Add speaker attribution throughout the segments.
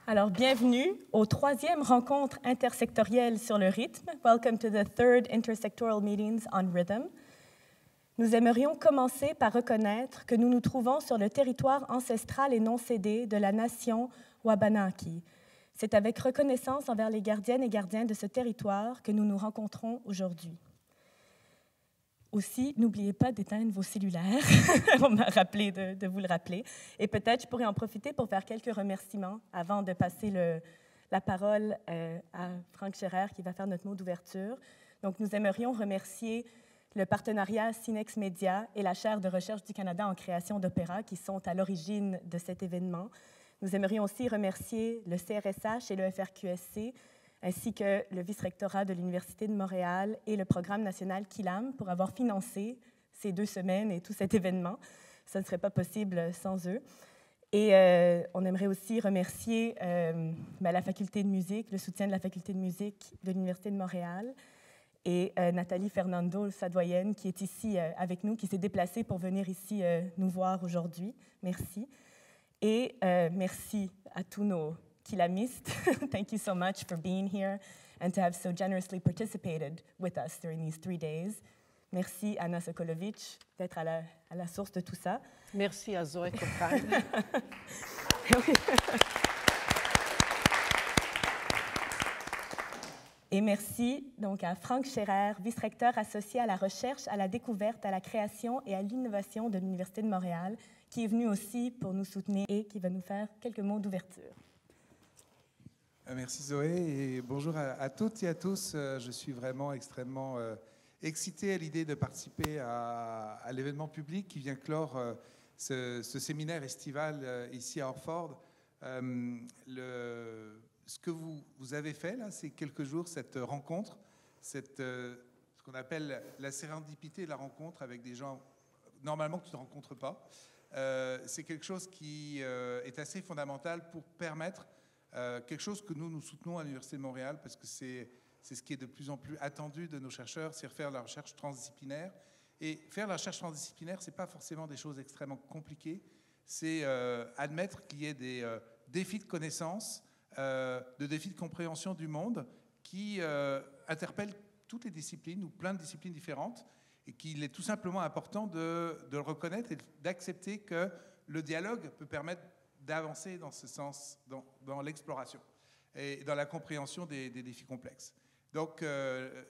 Speaker 1: Alors, bienvenue aux 3e rencontres intersectorielles sur le rythme. Welcome to the 3rd intersectoral meetings on rhythm. Nous aimerions commencer par reconnaître que nous nous trouvons sur le territoire ancestral et non cédé de la nation Wabanaki. C'est avec reconnaissance envers les gardiennes et gardiens de ce territoire que nous nous rencontrons aujourd'hui. Aussi, n'oubliez pas d'éteindre vos cellulaires. On m'a rappelé de vous le rappeler. Et peut-être je pourrais en profiter pour faire quelques remerciements avant de passer la parole à Franck Chaire qui va faire notre mot d'ouverture. Donc, nous aimerions remercier le partenariat Sinex Média et la Chaire de recherche du Canada en création d'opéra qui sont à l'origine de cet événement. Nous aimerions aussi remercier le CRSH et le FRQSC, ainsi que le vice-rectorat de l'Université de Montréal et le programme national Kilam pour avoir financé ces 2 semaines et tout cet événement. Ça ne serait pas possible sans eux. Et on aimerait aussi remercier la faculté de musique, le soutien de la faculté de musique de l'Université de Montréal et Nathalie Fernando, sa doyenne, qui est ici avec nous, qui s'est déplacée pour venir ici nous voir aujourd'hui. Merci. Et merci à tous nos Kilamistes. Thank you so much for being here and to have so generously participated with us during these 3 days. Merci Ana Sokolović d'être à la source de tout ça.
Speaker 2: Merci à Zoey Cochran.
Speaker 1: Et merci donc à Franck Chaire, vice-recteur associé à la recherche, à la découverte, à la création et à l'innovation de l'Université de Montréal, qui est venu aussi pour nous soutenir et qui va nous faire quelques mots d'ouverture.
Speaker 3: Merci Zoé et bonjour à toutes et à tous. Je suis vraiment extrêmement excité à l'idée de participer à l'événement public qui vient clore ce séminaire estival ici à Orford. Ce que vous avez fait là, ces quelques jours, cette rencontre, ce qu'on appelle la sérendipité de la rencontre avec des gens normalement que tu ne rencontres pas, c'est quelque chose qui est assez fondamental pour permettre quelque chose que nous soutenons à l'Université de Montréal, parce que c'est ce qui est de plus en plus attendu de nos chercheurs, c'est faire la recherche transdisciplinaire. Et faire la recherche transdisciplinaire, ce n'est pas forcément des choses extrêmement compliquées, c'est admettre qu'il y ait des défis de connaissance, de défis de compréhension du monde qui interpellent toutes les disciplines ou plein de disciplines différentes, et qu'il est tout simplement important de le reconnaître et d'accepter que le dialogue peut permettre d'avancer dans ce sens, dans l'exploration et dans la compréhension des défis complexes. Donc,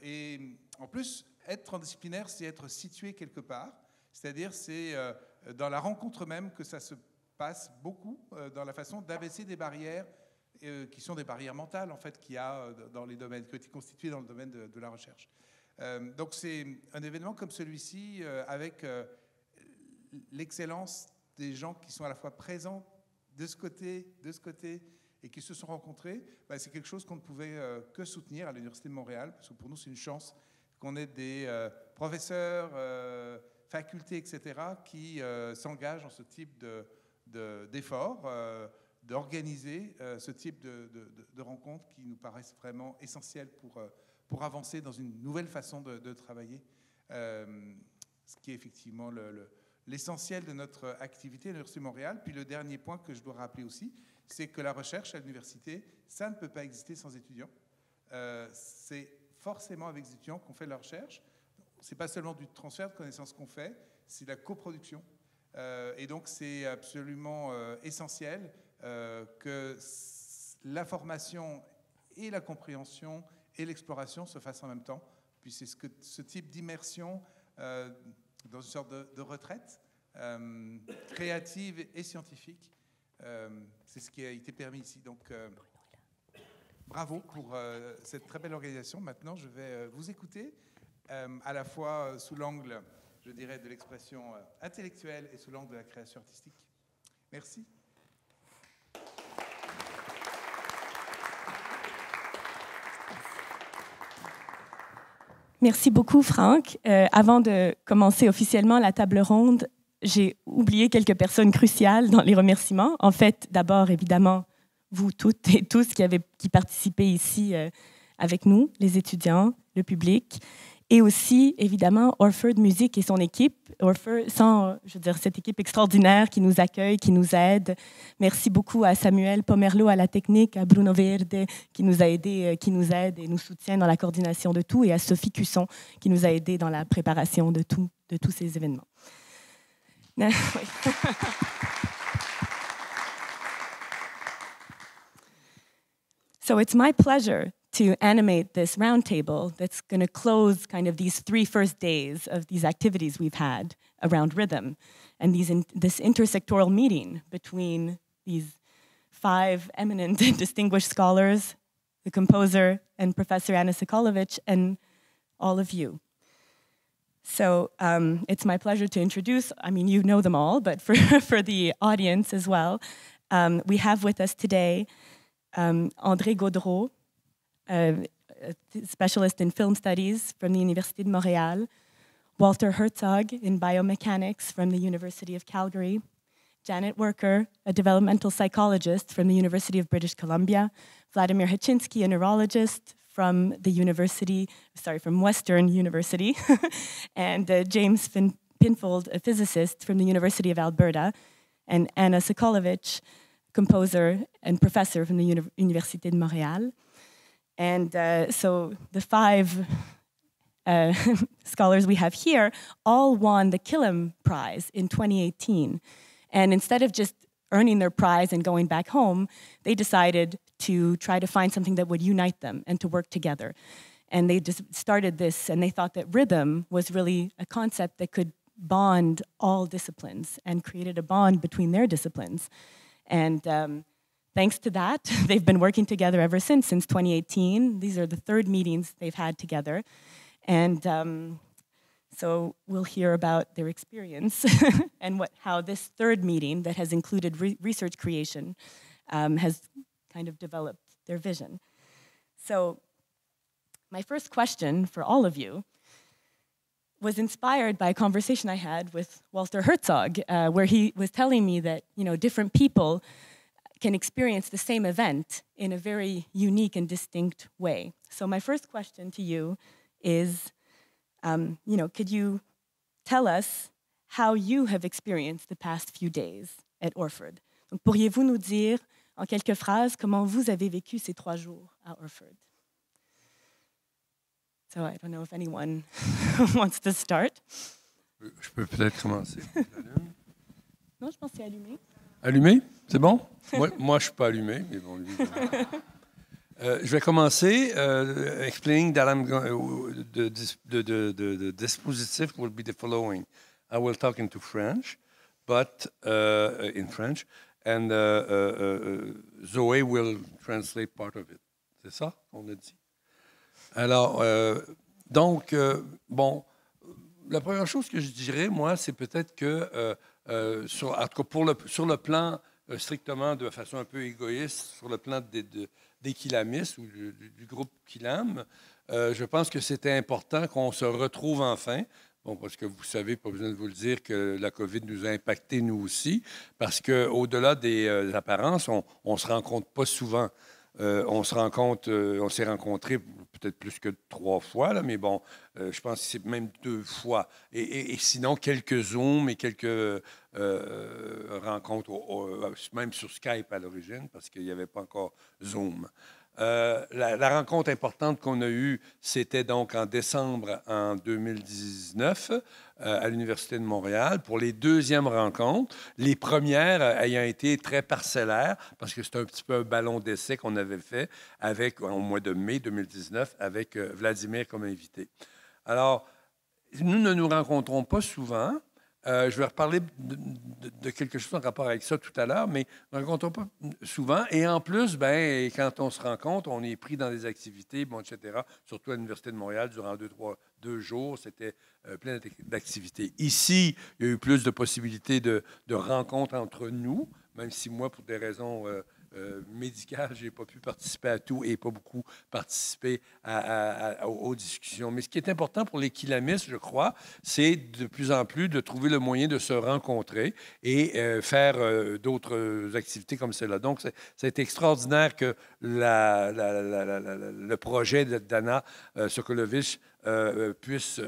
Speaker 3: et en plus, être transdisciplinaire, c'est être situé quelque part, c'est-à-dire c'est dans la rencontre même que ça se passe beaucoup, dans la façon d'abaisser des barrières qui sont des barrières mentales, en fait, qu'il y a dans les domaines, qui ont été constituées dans le domaine de la recherche. Donc c'est un événement comme celui-ci, avec l'excellence des gens qui sont à la fois présents de ce côté, et qui se sont rencontrés, c'est quelque chose qu'on ne pouvait que soutenir à l'Université de Montréal, parce que pour nous, c'est une chance qu'on ait des professeurs, facultés, etc., qui s'engagent dans ce type d'efforts, d'organiser ce type de rencontres qui nous paraissent vraiment essentielles pour avancer dans une nouvelle façon de travailler, ce qui est effectivement l'essentiel de notre activité à l'Université de Montréal. Puis le dernier point que je dois rappeler aussi, c'est que la recherche à l'université, ça ne peut pas exister sans étudiants. C'est forcément avec les étudiants qu'on fait de la recherche. Ce n'est pas seulement du transfert de connaissances qu'on fait, c'est de la coproduction. Et donc c'est absolument essentiel que la formation et la compréhension et l'exploration se fassent en même temps. Puis c'est ce type d'immersion dans une sorte de retraite créative et scientifique, c'est ce qui a été permis ici. Donc, bravo pour cette très belle organisation. Maintenant, je vais vous écouter, à la fois sous l'angle, je dirais, de l'expression intellectuelle et sous l'angle de la création artistique. Merci.
Speaker 1: Merci beaucoup, Franck. Avant de commencer officiellement la table ronde, j'ai oublié quelques personnes cruciales dans les remerciements. En fait, d'abord, évidemment, vous toutes et tous qui participez ici avec nous, les étudiants, le public, et aussi, évidemment, Orford Musique et son équipe. Orford, cette équipe extraordinaire qui nous accueille, qui nous aide. Merci beaucoup à Samuel Pomerleau à la technique, à Bruno Verde qui nous a aidés, qui nous aide et nous soutient dans la coordination de tout, et à Sophie Cusson qui nous a aidés dans la préparation de tous ces événements. So it's my pleasure to animate this roundtable that's going to close kind of these 3 first days of these activities we've had around rhythm, and this intersectoral meeting between these 5 eminent and distinguished scholars, the composer and Professor Ana Sokolović, and all of you. So it's my pleasure to introduce, I mean, you know them all, but for the audience as well, we have with us today André Gaudreault, a specialist in film studies from the Université de Montréal, Walter Herzog in biomechanics from the University of Calgary, Janet Werker, a developmental psychologist from the University of British Columbia, Vladimir Hatchinski, a neurologist from from Western University, and James Pinfold, a physicist from the University of Alberta, and Ana Sokolović, composer and professor from the Université de Montréal. And so the 5 scholars we have here all won the Killam Prize in 2018. And instead of just earning their prize and going back home, they decided to try to find something that would unite them and to work together. And they just started this, and they thought that rhythm was really a concept that could bond all disciplines and created a bond between their disciplines. And thanks to that, they've been working together ever since 2018. These are the 3rd meetings they've had together. And so we'll hear about their experience and how this 3rd meeting that has included research creation has kind of developed their vision. So my first question for all of you was inspired by a conversation I had with Walter Herzog, where he was telling me that, different people can experience the same event in a very unique and distinct way. So my first question to you is, could you tell us how you have experienced the past few days at Orford? Donc, pourriez-vous nous dire en quelques phrases comment vous avez vécu ces 3 jours à Orford? So I don't know if anyone wants to start.
Speaker 4: Je peux peut-être commencer.
Speaker 1: Non, je pense que c'est allumé.
Speaker 4: Allumé? C'est bon? Moi, je ne suis pas allumé, mais bon, lui. Je vais commencer explaining that the dispositif will be the following. I will talk into French, but in French, and Zoey will translate part of it. C'est ça qu'on a dit? Alors, donc, bon, la première chose que je dirais, moi, c'est peut-être que, en tout cas sur le plan strictement de façon un peu égoïste, sur le plan des Quillamistes ou du groupe Quillam, je pense que c'était important qu'on se retrouve enfin. Bon, parce que vous savez, pas besoin de vous le dire, que la COVID nous a impactés, nous aussi, parce qu'au-delà des apparences, on ne se rencontre pas souvent. On s'est rencontrés peut-être plus que 3 fois, là, mais bon, je pense que c'est même 2 fois. Et sinon, quelques Zooms et quelques rencontres, même sur Skype à l'origine, parce qu'il n'y avait pas encore Zoom. La rencontre importante qu'on a eue, c'était donc en décembre en 2019 à l'Université de Montréal pour les 2e rencontres. Les premières ayant été très parcellaires parce que c'était un petit peu un ballon d'essai qu'on avait fait au mois de mai 2019 avec Vladimir comme invité. Alors, nous ne nous rencontrons pas souvent. Je vais reparler de quelque chose en rapport avec ça tout à l'heure, mais on ne rencontre pas souvent. Et en plus, quand on se rencontre, on est pris dans des activités, bon, etc., surtout à l'Université de Montréal, durant 2 jours, c'était plein d'activités. Ici, il y a eu plus de possibilités de rencontres entre nous, même si moi, pour des raisons médical, je n'ai pas pu participer à tout et pas beaucoup participer aux discussions. Mais ce qui est important pour les kilamistes, je crois, c'est de plus en plus de trouver le moyen de se rencontrer et faire d'autres activités comme celle-là. Donc, c'est extraordinaire que le projet d'Ana Sokolović puisse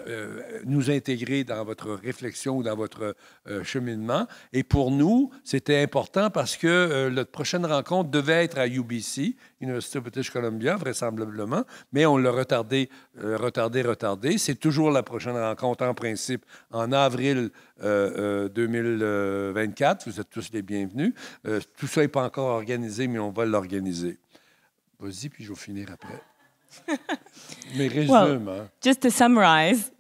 Speaker 4: nous intégrer dans votre réflexion ou dans votre cheminement. Et pour nous, c'était important parce que notre prochaine rencontre devait être à UBC, University of British Columbia, vraisemblablement, mais on l'a retardé. C'est toujours la prochaine rencontre, en principe, en avril 2024. Vous êtes tous les bienvenus. Tout ça n'est pas encore organisé, mais on va l'organiser. Vas-y, puis je vais finir après. Mais résume,
Speaker 1: well, just to summarize,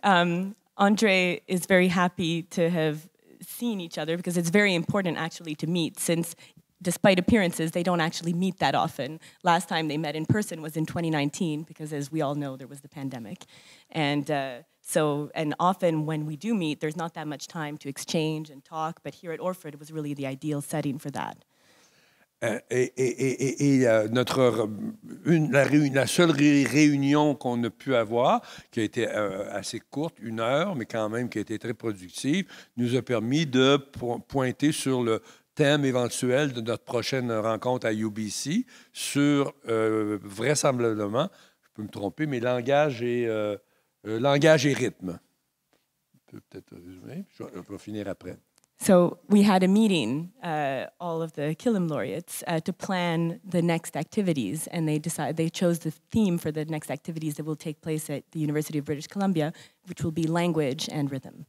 Speaker 1: André is very happy to have seen each other because it's very important actually to meet since despite appearances, they don't actually meet that often. Last time they met in person was in 2019 because as we all know, there was the pandemic. And and often when we do meet, there's not that much time to exchange and talk, but here at Orford, it was really the ideal setting for that.
Speaker 4: La seule réunion qu'on a pu avoir, qui a été assez courte, 1 heure, mais quand même qui a été très productive, nous a permis de pointer sur le thème éventuel de notre prochaine rencontre à UBC sur, vraisemblablement, je peux me tromper, mais langage et rythme. Je peux peut-être résumer, je vais finir après.
Speaker 1: So we had a meeting, all of the Killam laureates, to plan the next activities, and they chose the theme for the next activities that will take place at the University of British Columbia, which will be language and rhythm.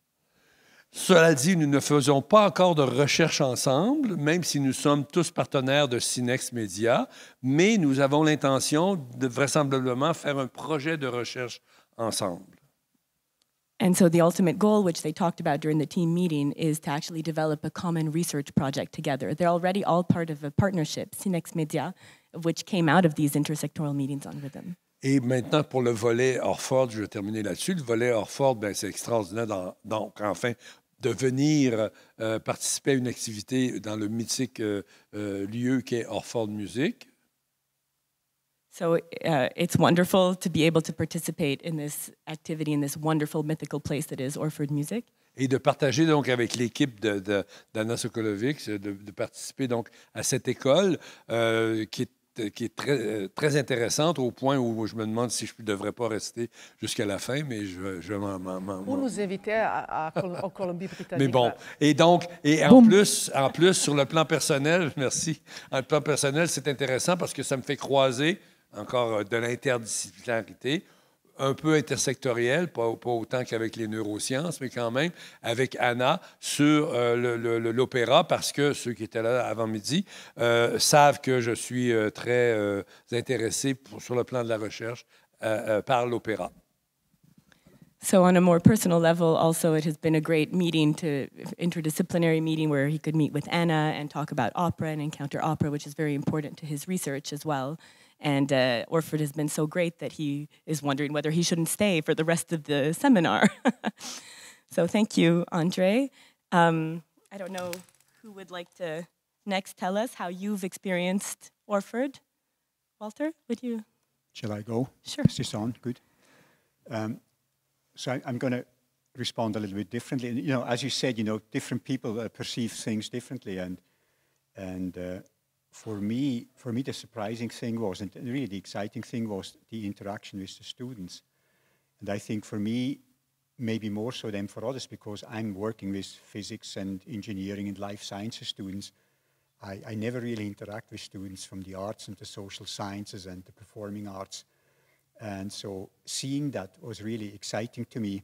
Speaker 4: Cela dit, nous ne faisons pas encore de recherche ensemble, même si nous sommes tous partenaires de Synex Media, mais nous avons l'intention de vraisemblablement faire un projet de recherche ensemble.
Speaker 1: And so the ultimate goal, which they talked about during the team meeting, is to actually develop a common research project together. They're already all part of a partnership, Synex Media, which came out of these intersectoral meetings on rhythm.
Speaker 4: Et maintenant, pour le volet Orford, je vais terminer là-dessus. Le volet Orford, ben, c'est extraordinaire. Donc, enfin, de venir participer à une activité dans le mythique lieu qu'est Orford Musique.
Speaker 1: So it's wonderful to be able to participate in this activity in this wonderful mythical place that is Orford Musique.
Speaker 4: Et de partager donc avec l'équipe d'Ana Sokolović, de participer donc à cette école qui est très, très intéressante au point où je me demande si je ne devrais pas rester jusqu'à la fin, mais je
Speaker 2: Ou nous inviter en Colombie-Britannique.
Speaker 4: Mais bon, en plus, sur le plan personnel, merci, sur le plan personnel, c'est intéressant parce que ça me fait croiser encore de l'interdisciplinarité, un peu intersectorielle, pas autant qu'avec les neurosciences, mais quand même avec Ana sur l'opéra, parce que ceux qui étaient là avant midi savent que je suis très intéressé sur le plan de la recherche par l'opéra.
Speaker 1: So on a more personal level, also, it has been a great meeting, interdisciplinary meeting where he could meet with Ana and talk about opera and encounter opera, which is very important to his research as well. And Orford has been so great that he is wondering whether he shouldn't stay for the rest of the seminar. So thank you, André. I don't know who would like to next tell us how you've experienced Orford. Walter, would you?
Speaker 5: Shall I go?
Speaker 1: Sure.
Speaker 5: Is this on? Good. So I'm going to respond a little bit differently. You know, as you said, you know, different people perceive things differently, and for me, the surprising thing was, and really the exciting thing was the interaction with the students. And I think for me, maybe more so than for others, because I'm working with physics and engineering and life sciences students, I never really interact with students from the arts and the social sciences and the performing arts. And so seeing that was really exciting to me.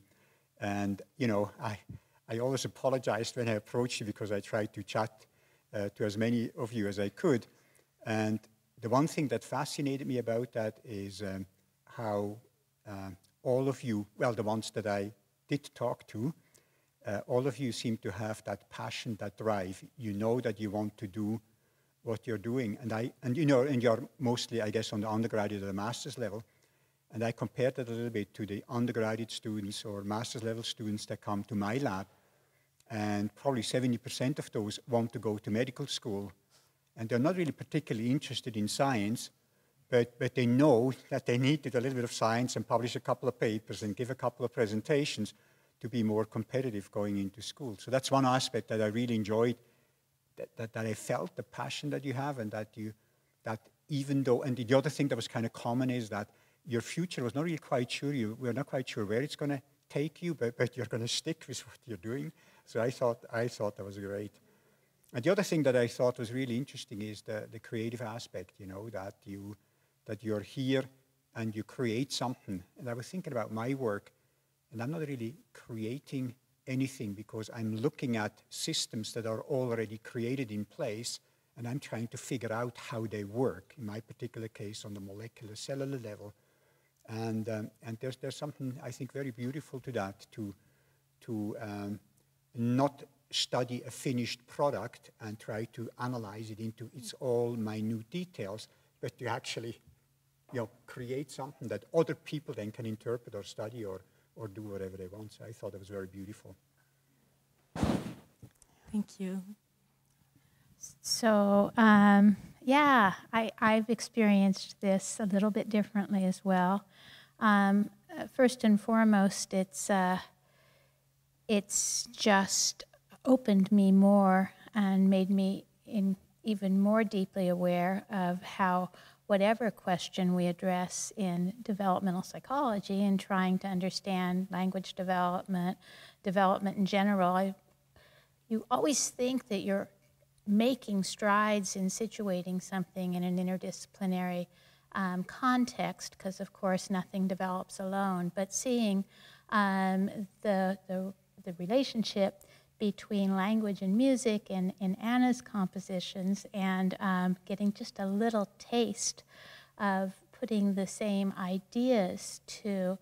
Speaker 5: And, you know, I always apologized when I approached you because I tried to chat to as many of you as I could. And the one thing that fascinated me about that is how all of you, well, the ones that I did talk to, all of you seem to have that passion, that drive. You know that you want to do what you're doing. And you know, and you're mostly, I guess, on the undergraduate or the master's level. And I compared that a little bit to the undergraduate students or master's level students that come to my lab. And probably 70% of those want to go to medical school. and they're not really particularly interested in science, but they know that they need to do a little bit of science and publish a couple of papers and give a couple of presentations to be more competitive going into school. So that's one aspect that I really enjoyed, that I felt the passion that you have, and that even though, and the other thing that was kind of common is that your future was not really quite sure, we're not quite sure where it's going to take you, but you're going to stick with what you're doing. So I thought that was great. And the other thing that I thought was really interesting is the creative aspect, you know, that you're here and you create something. And I was thinking about my work, and I'm not really creating anything because I'm looking at systems that are already created in place, and I'm trying to figure out how they work, in my particular case on the molecular cellular level. And there's something, I think, very beautiful to that, to not study a finished product and try to analyze it into its all minute details, but to actually, you know, create something that other people then can interpret or study or do whatever they want. So I thought it was very beautiful.
Speaker 1: Thank you.
Speaker 6: So, yeah, I've experienced this a little bit differently as well. First and foremost, it's just opened me more and made me even more deeply aware of how whatever question we address in developmental psychology and trying to understand language development in general, you always think that you're making strides in situating something in an interdisciplinary context, because of course nothing develops alone, but seeing the relationship between language and music in Ana's compositions, and getting just a little taste of putting the same ideas to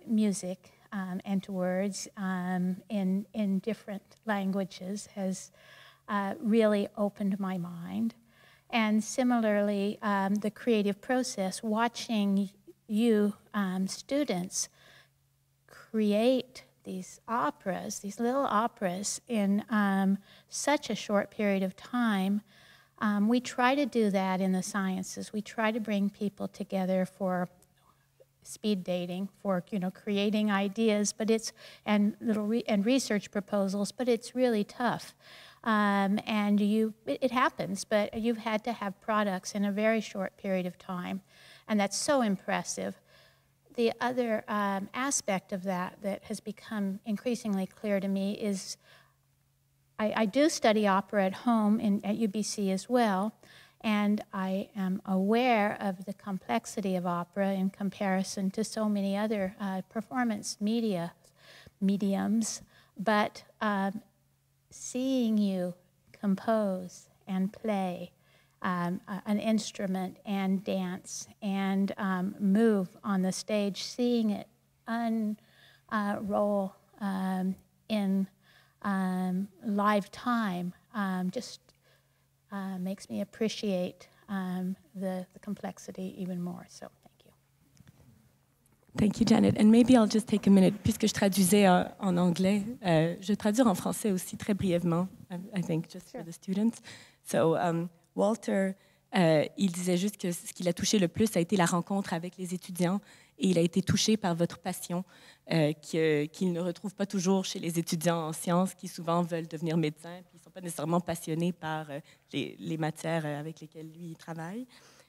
Speaker 6: music and to words in different languages has really opened my mind. And similarly, the creative process, watching you students create these operas, these little operas in such a short period of time. We try to do that in the sciences. We try to bring people together for speed dating, for creating ideas, but and research proposals, but it's really tough. And it happens, but you've had to have products in a very short period of time, and that's so impressive. The other aspect of that has become increasingly clear to me is I do study opera at home at UBC as well, and I am aware of the complexity of opera in comparison to so many other performance mediums, but seeing you compose and play an instrument and dance and move on the stage, seeing it unroll in live time just makes me appreciate the complexity even more. So thank you.
Speaker 1: Thank you, Janet. And maybe I'll just take a minute, puisque je traduisais en anglais. Je vais traduire en français aussi très brièvement, I think, just for the students. So, Walter, il disait juste que ce qui l'a touché le plus a été la rencontre avec les étudiants, et il a été touché par votre passion qu'il ne retrouve pas toujours chez les étudiants en sciences qui souvent veulent devenir médecins, puis ils ne sont pas nécessairement passionnés par les matières avec lesquelles lui il travaille.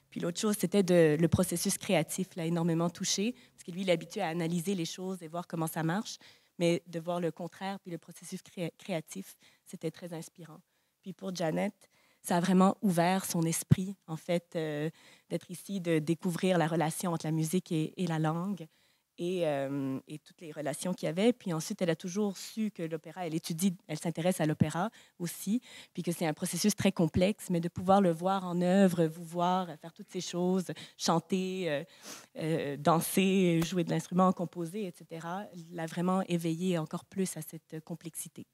Speaker 1: Puis l'autre chose, c'était le processus créatif l'a énormément touché, parce que lui, il est habitué à analyser les choses et voir comment ça marche, mais de voir le contraire, puis le processus créatif, c'était très inspirant. Puis pour Janet, ça a vraiment ouvert son esprit, en fait, d'être ici, de découvrir la relation entre la musique et la langue et toutes les relations qu'il y avait. Puis ensuite, elle a toujours su que l'opéra, elle s'intéresse à l'opéra aussi, puis que c'est un processus très complexe, mais de pouvoir le voir en œuvre, vous voir faire toutes ces choses, chanter, danser, jouer de l'instrument, composer, etc., l'a vraiment éveillé encore plus à cette complexité.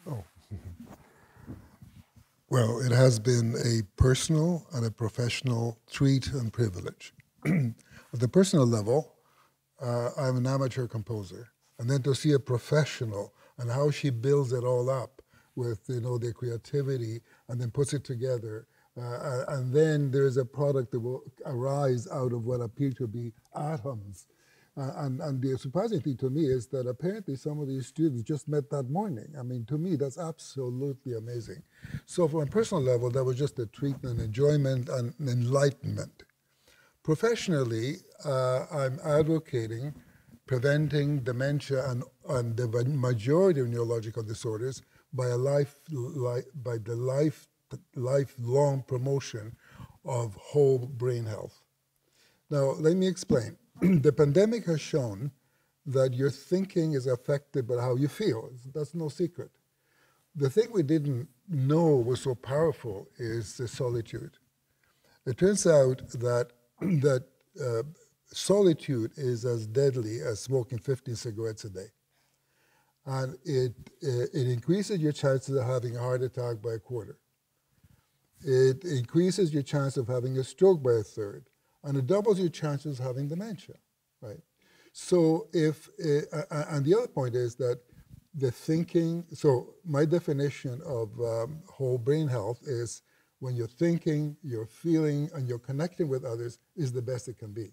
Speaker 7: Oh. Well, it has been a personal and a professional treat and privilege. At the personal level, I'm an amateur composer. And then to see a professional and how she builds it all up with their creativity, and then puts it together. And then there's a product that will arise out of what appear to be atoms. And the surprising thing to me is that apparently some of these students just met that morning. I mean, to me, that's absolutely amazing. So from a personal level, that was just a treat and enjoyment and enlightenment. Professionally, I'm advocating preventing dementia and the majority of neurological disorders by the lifelong promotion of whole brain health. Now, let me explain. The pandemic has shown that your thinking is affected by how you feel. That's no secret. The thing we didn't know was so powerful is the solitude. It turns out that solitude is as deadly as smoking 15 cigarettes a day. And it increases your chances of having a heart attack by a quarter. It increases your chance of having a stroke by a third. And it doubles your chances of having dementia, right? So and the other point is that the thinking, so my definition of whole brain health is when you're thinking, you're feeling, and you're connecting with others is the best it can be.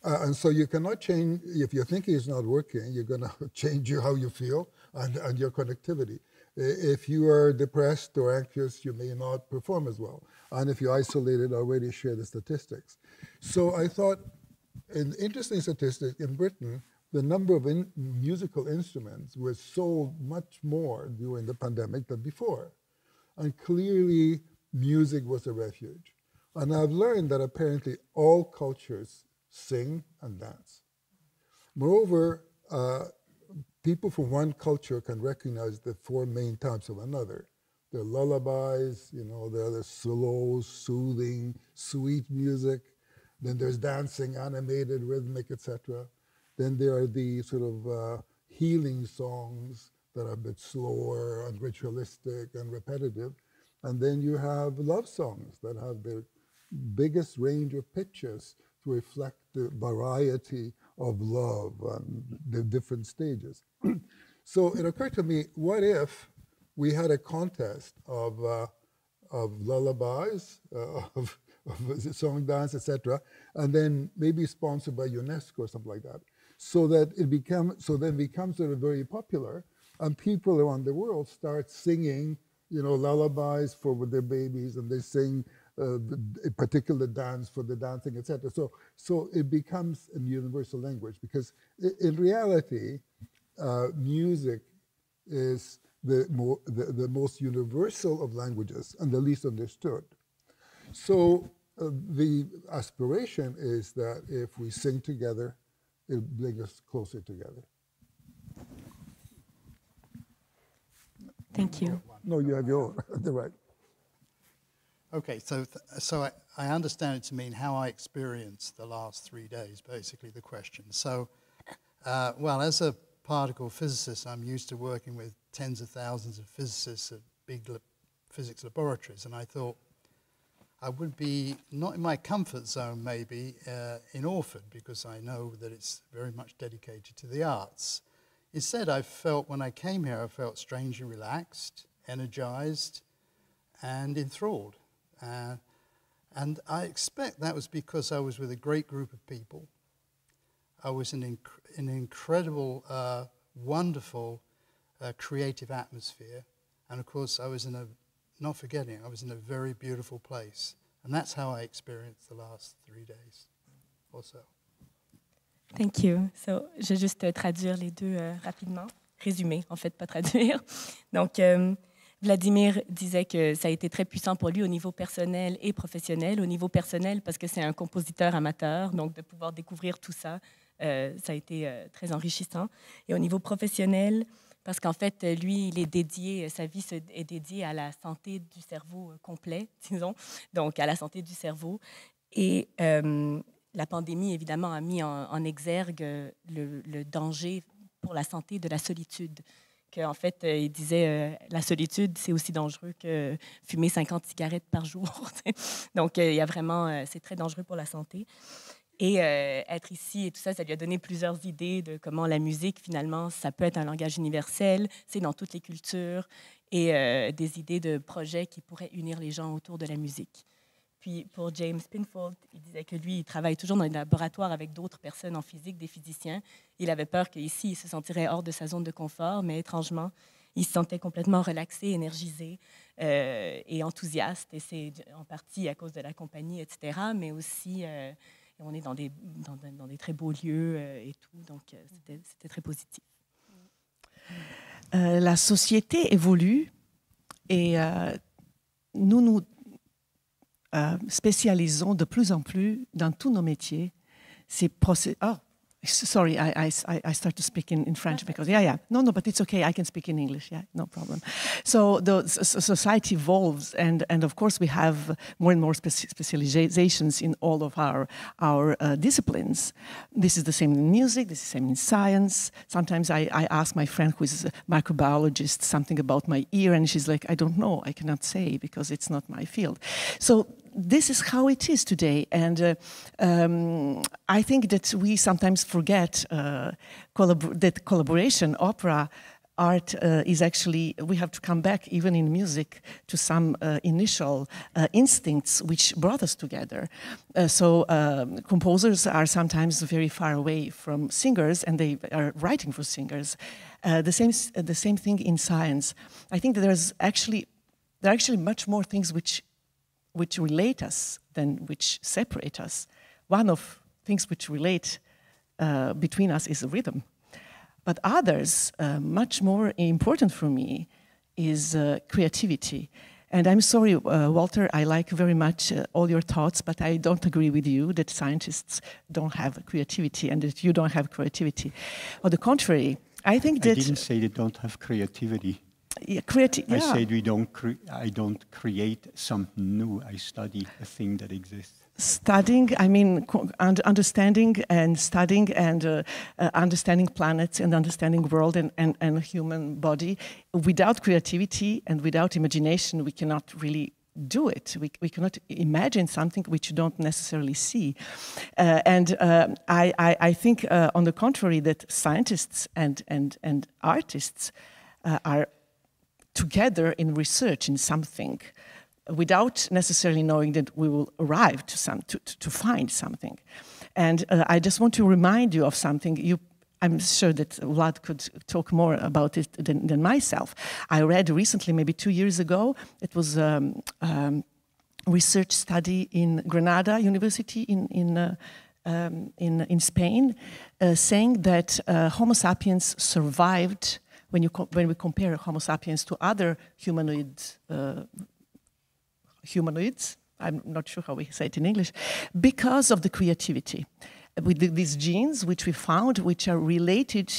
Speaker 7: And so you cannot change, if your thinking is not working, you're going to change how you feel and your connectivity. If you are depressed or anxious, you may not perform as well. And if you're isolated, I already shared the statistics. So I thought, an interesting statistic in Britain, the number of musical instruments was sold much more during the pandemic than before. And clearly, music was a refuge. And I've learned that apparently all cultures sing and dance. Moreover, people from one culture can recognize the four main types of another. There are lullabies, there are the slow, soothing, sweet music. Then there's dancing, animated, rhythmic, etc. Then there are the sort of healing songs that are a bit slower and ritualistic and repetitive. And then you have love songs that have the biggest range of pitches to reflect the variety of love and the different stages. So it occurred to me, what if we had a contest of lullabies, of song, dance, etc., and then maybe sponsored by UNESCO or something like that, so that it becomes sort of very popular, and people around the world start singing, lullabies for their babies, and they sing a particular dance for the dancing, etc. So it becomes a universal language, because in reality, music is the most universal of languages and the least understood. So the aspiration is that if we sing together, it'll bring us closer together.
Speaker 1: Thank you.
Speaker 7: No, you have your own. The right.
Speaker 8: Okay, so I understand it to mean how I experienced the last 3 days, basically the question. So, well, as a particle physicist, I'm used to working with tens of thousands of physicists at big physics laboratories, and I thought I would be not in my comfort zone maybe in Orford, because I know that it's very much dedicated to the arts. Instead, I felt, when I came here, I felt strangely relaxed, energized, and enthralled. And I expect that was because I was with a great group of people. I was in an incredible, wonderful, creative atmosphere. And of course, I was not forgetting, I was in a very beautiful place. And that's how I experienced the last 3 days or so.
Speaker 1: Thank you. So, je vais juste traduire les deux rapidement. Résumer, en fait, pas traduire. Donc, Vladimir disait que ça a été très puissant pour lui au niveau personnel et professionnel. Au niveau personnel, parce que c'est un compositeur amateur, donc de pouvoir découvrir tout ça, ça a été très enrichissant. Et au niveau professionnel, parce qu'en fait, lui, sa vie est dédiée à la santé du cerveau complet, disons, donc à la santé du cerveau. Et la pandémie, évidemment, a mis en exergue le danger pour la santé de la solitude. En fait, il disait la solitude, c'est aussi dangereux que fumer 50 cigarettes par jour. Donc, il y a vraiment, c'est très dangereux pour la santé. Et être ici et tout ça, ça lui a donné plusieurs idées de comment la musique, finalement, ça peut être un langage universel, c'est dans toutes les cultures. et des idées de projets qui pourraient unir les gens autour de la musique. Puis pour James Pinfold, il disait que lui, il travaille toujours dans les laboratoires avec d'autres personnes en physique, des physiciens. Il avait peur qu'ici, il se sentirait hors de sa zone de confort, mais étrangement, il se sentait complètement relaxé, énergisé et enthousiaste. Et c'est en partie à cause de la compagnie, etc., mais aussi, on est dans des très beaux lieux et tout, donc c'était très positif.
Speaker 9: La société évolue et nous spécialisons de plus en plus dans tous nos métiers. Sorry, I start to speak in French because, no, but it's okay, I can speak in English, no problem. So the society evolves, and of course we have more and more specializations in all of our disciplines. This is the same in music, this is the same in science. Sometimes I ask my friend who is a microbiologist something about my ear, and she's like, I don't know, I cannot say because it's not my field. So this is how it is today, and I think that we sometimes forget that collaboration, opera, art is actually, we have to come back even in music to some initial instincts which brought us together. So composers are sometimes very far away from singers and they are writing for singers. The same thing in science. I think that there are actually much more things which relate us than which separate us. One of things which relate between us is rhythm. But others, much more important for me, is creativity. And I'm sorry, Walter, I like very much all your thoughts, but I don't agree with you that scientists don't have creativity and that you don't have creativity. On the contrary, I think that... I
Speaker 5: didn't say they don't have creativity.
Speaker 9: I
Speaker 5: said I don't create something new. I study a thing that exists.
Speaker 9: Studying, I mean, understanding and studying and understanding planets and understanding world and human body. Without creativity and without imagination, we cannot really do it. We cannot imagine something which you don't necessarily see. I think, on the contrary, that scientists and artists are together in research in something, without necessarily knowing that we will arrive to find something. And I just want to remind you of something. I'm sure that Vlad could talk more about it than myself. I read recently, maybe 2 years ago, it was a research study in Granada University in Spain, saying that Homo sapiens survived when we compare Homo sapiens to other humanoids, I'm not sure how we say it in English, because of the creativity. With these genes, which we found, which are related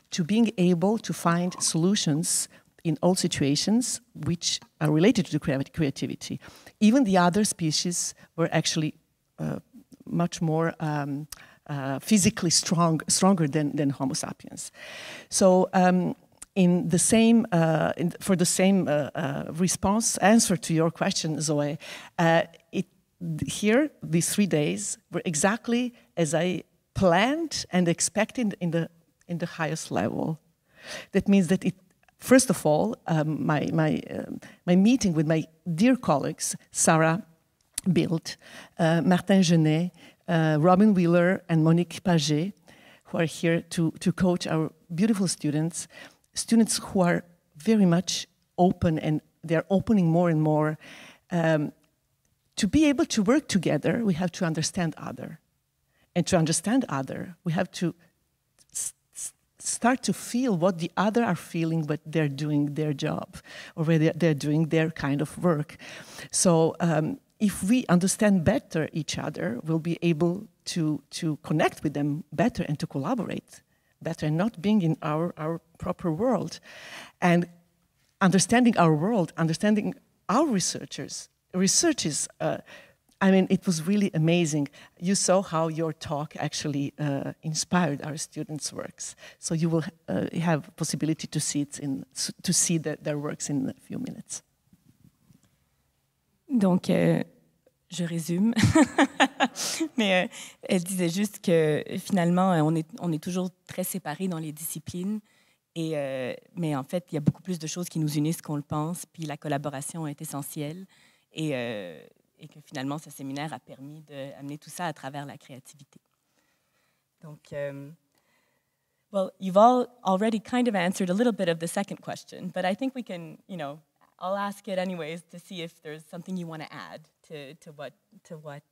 Speaker 9: to being able to find solutions in all situations, which are related to creativity. Even the other species were actually much more physically stronger than Homo sapiens. So, in the same, for the same answer to your question, Zoey, here, these 3 days were exactly as I planned and expected in the highest level. That means that first of all, my meeting with my dear colleagues, Sarah Bild, Martin Genest, Robin Wheeler, and Monique Paget, who are here to coach our beautiful students who are very much open, and they're opening more and more. To be able to work together, we have to understand other. And to understand other, we have to start to feel what the other are feeling, but they're doing their job, or where they're doing their kind of work. So if we understand better each other, we'll be able to connect with them better and to collaborate better, and not being in our proper world. And understanding our world, understanding our researchers. Research is, I mean, it was really amazing. You saw how your talk actually inspired our students' works. So you will have possibility to see their works in a few minutes.
Speaker 1: Donc, je résume. Mais elle disait juste que finalement, on est toujours très séparés dans les disciplines Mais en fait, il y a beaucoup plus de choses qui nous unissent qu'on le pense, puis la collaboration est essentielle. Et que finalement, ce séminaire a permis d'amener tout ça à travers la créativité. Donc, well, you've all already kind of answered a little bit of the second question, but I think we can, I'll ask it anyways to see if there's something you want to add to what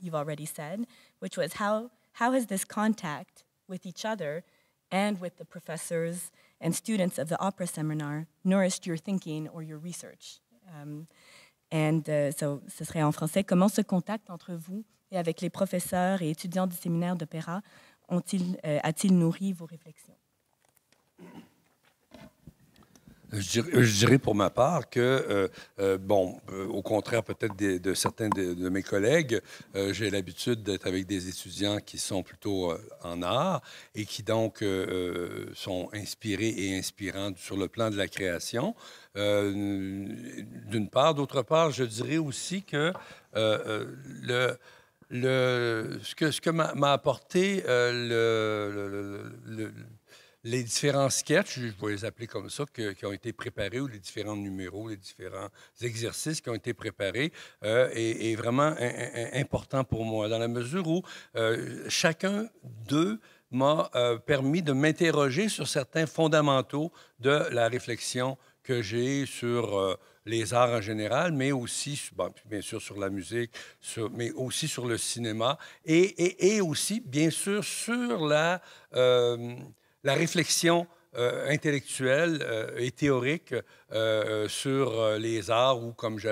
Speaker 1: you've already said, which was how has this contact with each other and with the professors and students of the opera seminar nourished your thinking or your research? So, ce serait en français. Comment ce contact entre vous et avec les professeurs et étudiants du séminaire d'opéra a-t-il nourri vos réflexions?
Speaker 4: Je dirais pour ma part que, au contraire peut-être de certains de mes collègues, j'ai l'habitude d'être avec des étudiants qui sont plutôt en art et qui donc sont inspirés et inspirants sur le plan de la création. D'une part. D'autre part, je dirais aussi que ce que m'a apporté les différents sketchs, je vais les appeler comme ça, qui ont été préparés, ou les différents numéros, les différents exercices qui ont été préparés, est vraiment important pour moi, dans la mesure où chacun d'eux m'a permis de m'interroger sur certains fondamentaux de la réflexion que j'ai sur les arts en général, mais aussi, bien sûr, sur la musique, mais aussi sur le cinéma, et aussi, bien sûr, sur la réflexion intellectuelle et théorique sur les arts ou, comme je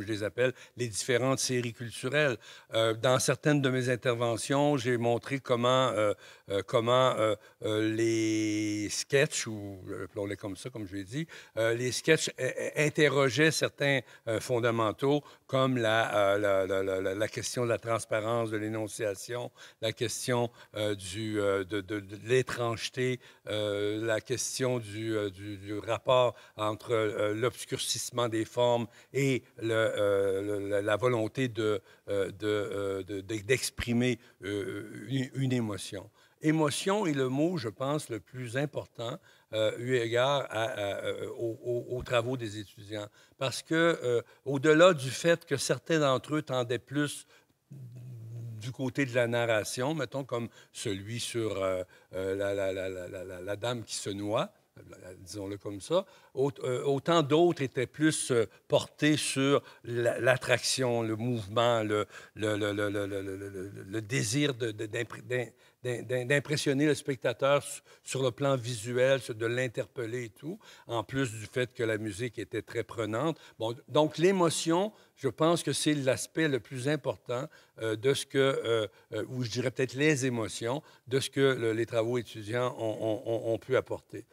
Speaker 4: les appelle, les différentes séries culturelles. Dans certaines de mes interventions, j'ai montré comment les sketchs, ou appelons-les comme ça, comme je l'ai dit, les sketchs interrogeaient certains fondamentaux, comme la question de la transparence de l'énonciation, la question de l'étrangeté, la question du rapport entre l'obscurcissement des formes et la volonté d'exprimer une émotion. Émotion est le mot, je pense, le plus important eu égard aux travaux des étudiants. Parce que, au-delà du fait que certains d'entre eux tendaient plus du côté de la narration, mettons comme celui sur la dame qui se noie, disons-le comme ça, autant d'autres étaient plus portés sur l'attraction, le mouvement, le désir d'impressionner le spectateur sur le plan visuel, de l'interpeller et tout, en plus du fait que la musique était très prenante. Bon, donc l'émotion, je pense que c'est l'aspect le plus important de ce que, ou je dirais peut-être les émotions, de ce que les travaux étudiants ont pu apporter.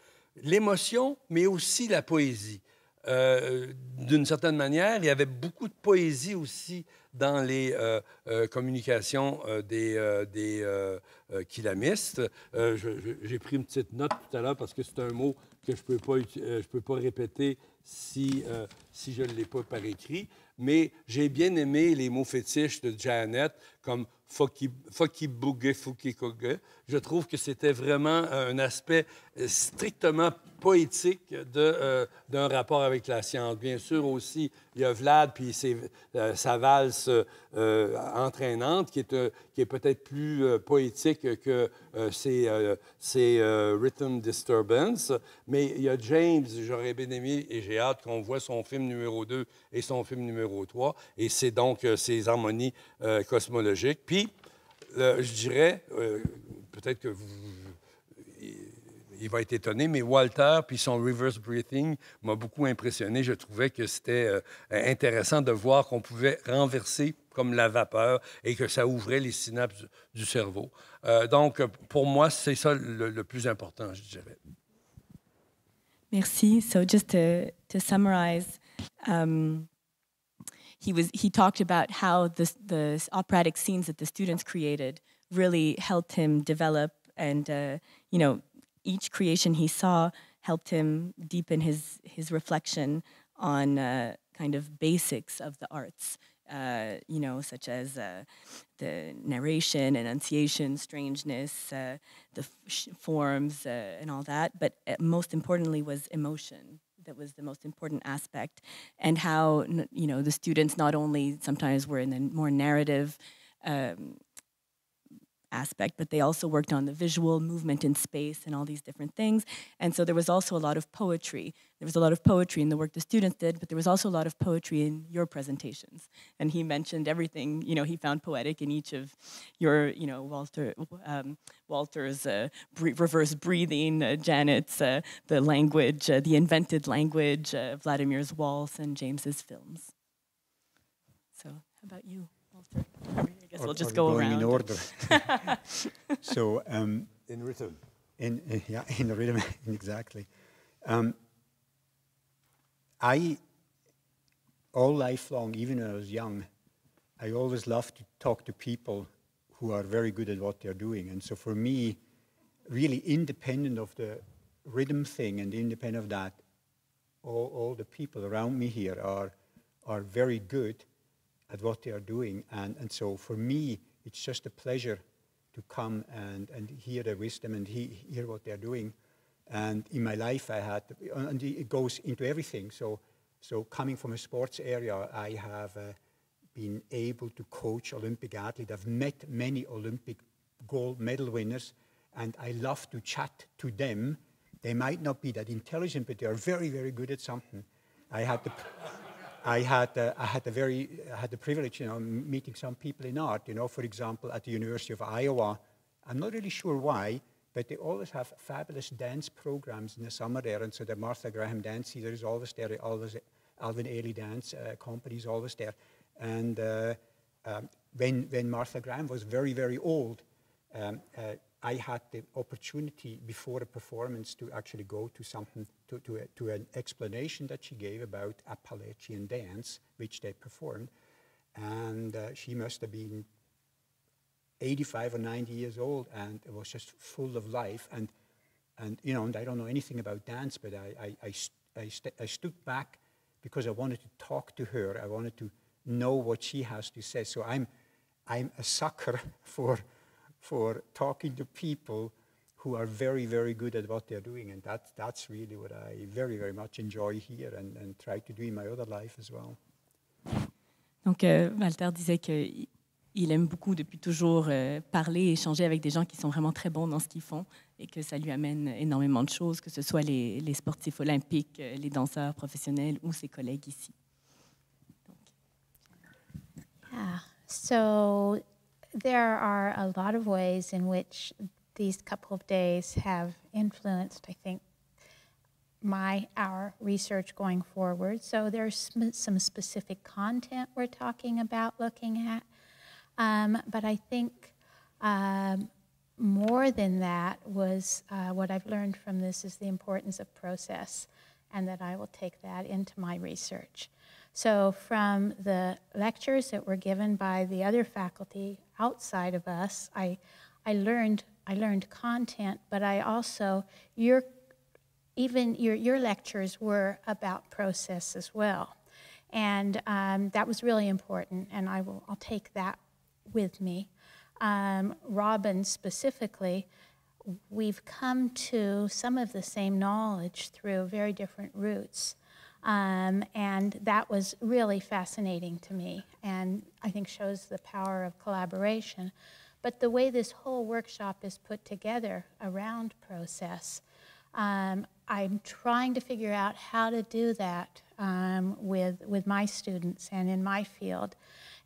Speaker 4: L'émotion, mais aussi la poésie. D'une certaine manière, il y avait beaucoup de poésie aussi dans les communications des kilamistes. J'ai pris une petite note tout à l'heure parce que c'est un mot que je ne peux pas répéter si je ne l'ai pas par écrit. Mais j'ai bien aimé les mots fétiches de Janet, comme « foki bouge, foki koge ». Je trouve que c'était vraiment un aspect strictement poétique d'un rapport avec la science. Bien sûr aussi, il y a Vlad puis sa valse entraînante qui est peut-être plus poétique que ses Rhythm Disturbance. Mais il y a James, j'aurais bien aimé et j'ai hâte qu'on voit son film numéro 2 et son film numéro 3. Et c'est donc ces harmonies cosmologiques. Puis, je dirais, peut-être que il va être étonné, mais Walter puis son reverse breathing m'a beaucoup impressionné. Je trouvais que c'était intéressant de voir qu'on pouvait renverser comme la vapeur et que ça ouvrait les synapses du cerveau. Donc, pour moi, c'est ça le plus important, je dirais.
Speaker 1: Merci. So just to summarize, he talked about how the operatic scenes that the students created really helped him develop, and each creation he saw helped him deepen his reflection on kind of basics of the arts, you know, such as the narration, enunciation, strangeness, the forms, and all that. But most importantly was emotion. That was the most important aspect, and how, you know, the students not only sometimes were in the more narrative aspect, but they also worked on the visual movement in space and all these different things. And so there was also a lot of poetry. There was a lot of poetry in the work the students did, but there was also a lot of poetry in your presentations. And he mentioned everything, you know, he found poetic in each of your, you know, Walter's reverse breathing, Janet's the language, the invented language, Vladimir's waltz, and James's films. So how about you, Walter? I guess we'll just go around.
Speaker 5: In order. So
Speaker 10: in rhythm.
Speaker 5: In the rhythm, exactly. I, all life long, even when I was young, I always loved to talk to people who are very good at what they're doing. And so for me, really independent of the rhythm thing and independent of that, all the people around me here are very good at what they are doing. And so for me, it's just a pleasure to come and hear their wisdom and hear what they're doing. And in my life, I had, and it goes into everything. So coming from a sports area, I have been able to coach Olympic athletes. I've met many Olympic gold medal winners, and I love to chat to them. They might not be that intelligent, but they are very, very good at something. I had the privilege, you know, meeting some people in art. You know, for example, at the University of Iowa, I'm not really sure why, but they always have fabulous dance programs in the summer there. And so the Martha Graham Dance Theater is always there, always Alvin Ailey Dance Company is always there. And when Martha Graham was very, very old, I had the opportunity before a performance to actually go to something, to an explanation that she gave about Appalachian dance, which they performed. And she must have been 85 or 90 years old, and it was just full of life. And you know, and I don't know anything about dance, but I stood back because I wanted to talk to her. I wanted to know what she has to say. So I'm a sucker for talking to people who are very, very good at what they're doing. And that's really what I very, very much enjoy here and try to do in my other life as well.
Speaker 1: Donc, Walter disait qu'il aime beaucoup depuis toujours parler, échanger avec des gens qui sont vraiment très bons dans ce qu'ils font et que ça lui amène énormément de choses, que ce soit les sportifs olympiques, les danseurs professionnels ou ses collègues ici.
Speaker 6: Yeah, so there are a lot of ways in which these couple of days have influenced, I think, our research going forward. So there's some specific content we're talking about, looking at. But I think more than that was what I've learned from this is the importance of process, and that I will take that into my research. So from the lectures that were given by the other faculty outside of us, I learned content, but I also, your lectures were about process as well. And that was really important, and I'll take that with me. Robin specifically, we've come to some of the same knowledge through very different routes. And that was really fascinating to me, and I think shows the power of collaboration. But the way this whole workshop is put together around process, I'm trying to figure out how to do that with my students and in my field.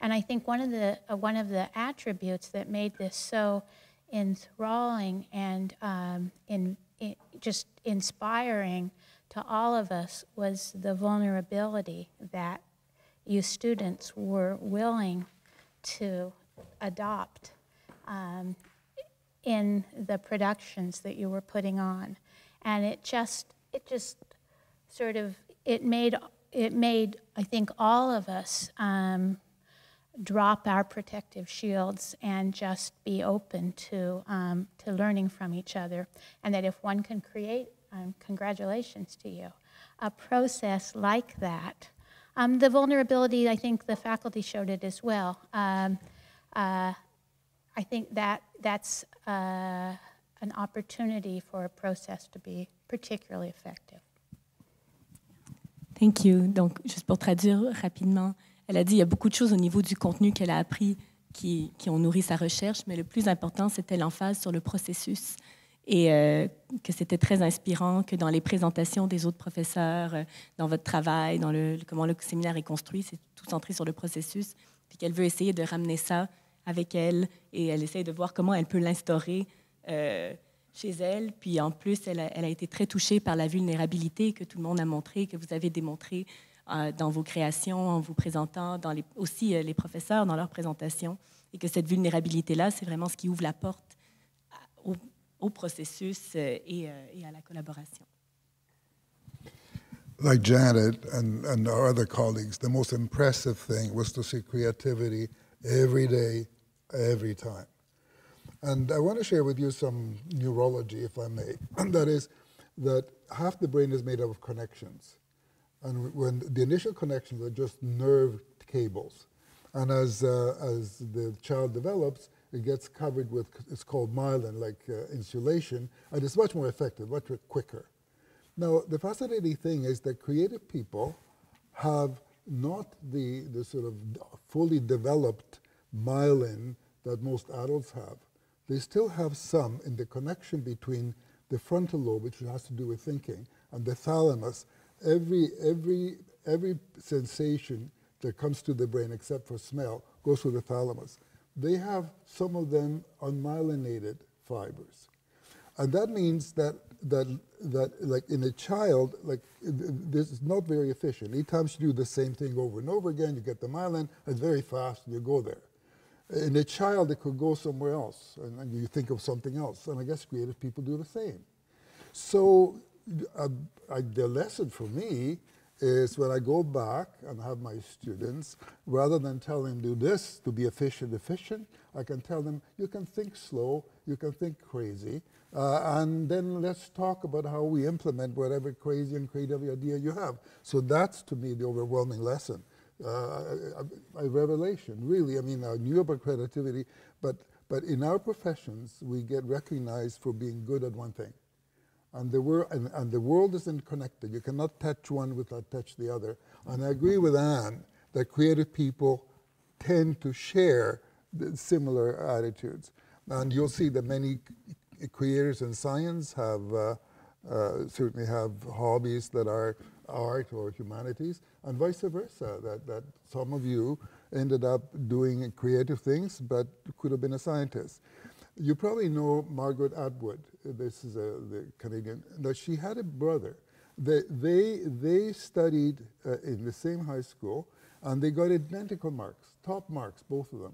Speaker 6: And I think one of the attributes that made this so enthralling and just inspiring to all of us was the vulnerability that you students were willing to adopt in the productions that you were putting on. And it made I think all of us drop our protective shields and just be open to learning from each other. And that if one can create, congratulations to you, a process like that The vulnerability, I think the faculty showed it as well. I think that's an opportunity for a process to be particularly effective.
Speaker 1: Thank you. Donc, juste pour traduire rapidement, elle a dit qu'il y a beaucoup de choses au niveau du contenu qu'elle a appris qui ont nourri sa recherche, mais le plus important, c'était l'emphase sur le processus et que c'était très inspirant, que dans les présentations des autres professeurs, dans votre travail, dans comment le séminaire est construit, c'est tout centré sur le processus, puis qu'elle veut essayer de ramener ça avec elle et elle essaie de voir comment elle peut l'instaurer chez elle. Puis en plus, elle a été très touchée par la vulnérabilité que tout le monde a montré, que vous avez démontré dans vos créations, en vous présentant, aussi les professeurs dans leurs présentations, et que cette vulnérabilité-là, c'est vraiment ce qui ouvre la porte au processus et à la collaboration.
Speaker 7: Like Janet and our other colleagues, the most impressive thing was to see creativity every day, every time. And I want to share with you some neurology, if I may. And that is that half the brain is made up of connections. And when the initial connections are just nerve cables. And as the child develops, it gets covered with, it's called myelin, like insulation, and it's much more effective, much quicker. Now, the fascinating thing is that creative people have not the sort of fully developed myelin that most adults have. They still have some in the connection between the frontal lobe, which has to do with thinking, and the thalamus. Every sensation that comes to the brain, except for smell, goes through the thalamus. They have some of them unmyelinated fibers. And that means that like in a child, like this is not very efficient. Each time you do the same thing over and over again, you get the myelin, it's very fast, and you go there. In a child, it could go somewhere else, and you think of something else. And I guess creative people do the same. So the lesson for me is when I go back and have my students, rather than tell them do this to be efficient, I can tell them you can think slow, you can think crazy, and then let's talk about how we implement whatever crazy and creative idea you have. So that's, to me, the overwhelming lesson. A revelation, really. I mean, I knew about creativity, but in our professions, we get recognized for being good at one thing. And the world isn't connected. You cannot touch one without touch the other. And I agree with Anne that creative people tend to share similar attitudes. And you'll see that many creators in science certainly have hobbies that are art or humanities, and vice versa, that some of you ended up doing creative things but could have been a scientist. You probably know Margaret Atwood. This is the Canadian. Now, she had a brother. They studied in the same high school, and they got identical marks, top marks, both of them.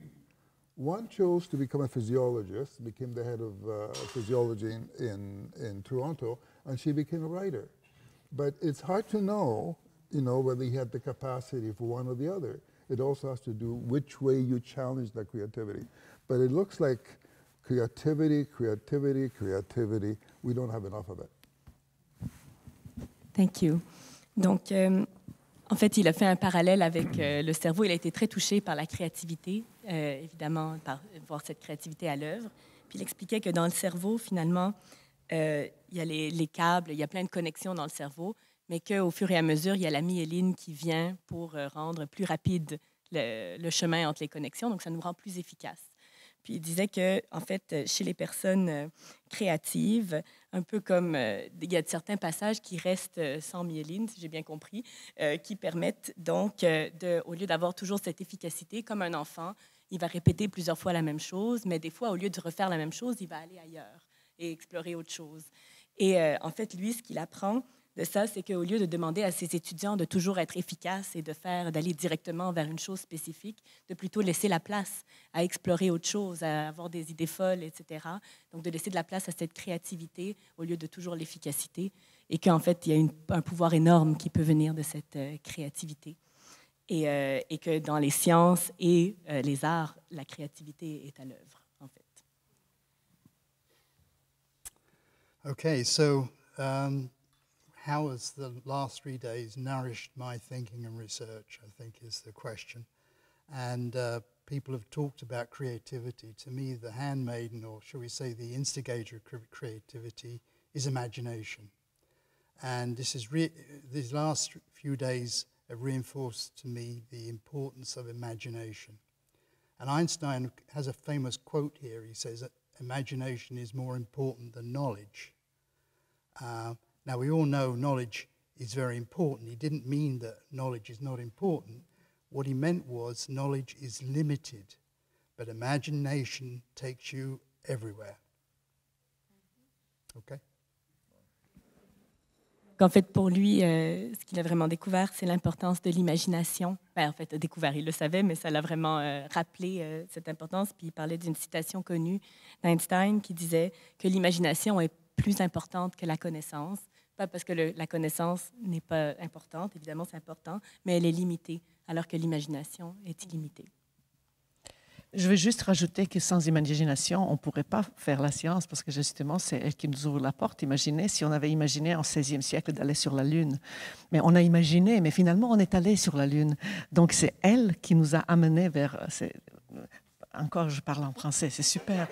Speaker 7: One chose to become a physiologist, became the head of physiology in Toronto, and she became a writer. But it's hard to know, whether he had the capacity for one or the other. It also has to do which way you challenge that creativity. But it looks like creativity, we don't have enough of it.
Speaker 1: Thank you. Donc, en fait, il a fait un parallèle avec le cerveau. Il a été très touché par la créativité, évidemment, par voir cette créativité à l'œuvre. Puis il expliquait que dans le cerveau, finalement, il y a les câbles, il y a plein de connexions dans le cerveau, mais qu'au fur et à mesure, il y a la myéline qui vient pour rendre plus rapide le chemin entre les connexions, donc ça nous rend plus efficaces. Puis il disait que, en fait, chez les personnes créatives, un peu comme il y a certains passages qui restent sans myéline, si j'ai bien compris, qui permettent donc, au lieu d'avoir toujours cette efficacité, comme un enfant, il va répéter plusieurs fois la même chose, mais des fois, au lieu de refaire la même chose, il va aller ailleurs et explorer autre chose. Et en fait, lui, ce qu'il apprend de ça, c'est qu'au lieu de demander à ses étudiants de toujours être efficaces et d'aller directement vers une chose spécifique, de plutôt laisser la place à explorer autre chose, à avoir des idées folles, etc. Donc, de laisser de la place à cette créativité au lieu de toujours l'efficacité. Et qu'en fait, il y a un pouvoir énorme qui peut venir de cette créativité. Et que dans les sciences et les arts, la créativité est à l'œuvre, en fait.
Speaker 8: Okay, so how has the last 3 days nourished my thinking and research, I think is the question. And people have talked about creativity. To me, the handmaiden, or shall we say the instigator of creativity, is imagination. And these last few days have reinforced to me the importance of imagination. And Einstein has a famous quote here. He says that imagination is more important than knowledge. Now, we all know knowledge is very important. He didn't mean that knowledge is not important. What he meant was knowledge is limited, but imagination takes you everywhere. Okay?
Speaker 1: En fait, pour lui, ce qu'il a vraiment découvert, c'est l'importance de l'imagination. Ben, en fait, découvert, il le savait, mais ça l'a vraiment rappelé cette importance. Puis il parlait d'une citation connue d'Einstein qui disait que l'imagination est plus importante que la connaissance. Pas parce que la connaissance n'est pas importante, évidemment c'est important, mais elle est limitée, alors que l'imagination est illimitée.
Speaker 9: Je veux juste rajouter que sans imagination, on ne pourrait pas faire la science, parce que justement, c'est elle qui nous ouvre la porte. Imaginez si on avait imaginé en XVIe siècle d'aller sur la Lune. Mais on a imaginé, mais finalement, on est allé sur la Lune. Donc, c'est elle qui nous a amenés vers... Encore, je parle en français, c'est super.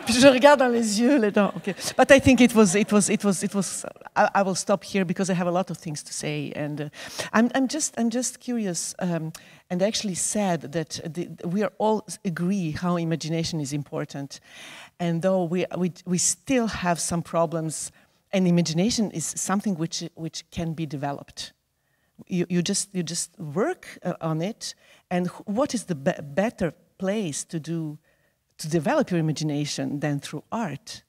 Speaker 9: Puis je regarde dans les yeux, les dents. Okay. But I think it was. I will stop here because I have a lot of things to say, and I'm just curious, and actually sad that we are all agree how imagination is important, and though we still have some problems, and imagination is something which can be developed. You just work on it, and what is the better place to develop your imagination than through art?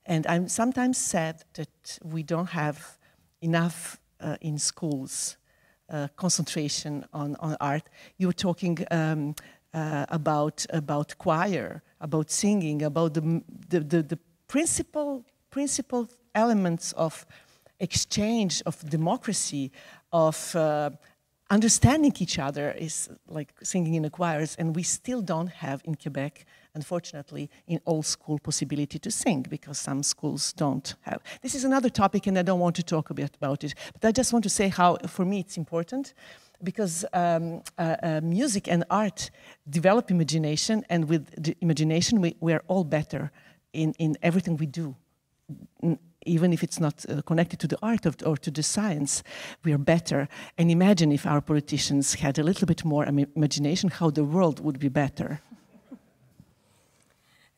Speaker 9: And I'm sometimes sad that we don't have enough in schools concentration on art. You were talking about choir, about singing, about the principal elements of exchange, of democracy, of understanding each other, is like singing in the choirs, and we still don't have in Quebec, unfortunately, in all school possibility to sing, because some schools don't have. This is another topic, and I don't want to talk a bit about it, but I just want to say how, for me, it's important, because music and art develop imagination, and with the imagination, we are all better in everything we do. Even if it's not connected to the art or to the science, we are better. And imagine if our politicians had a little bit more imagination, how the world would be better.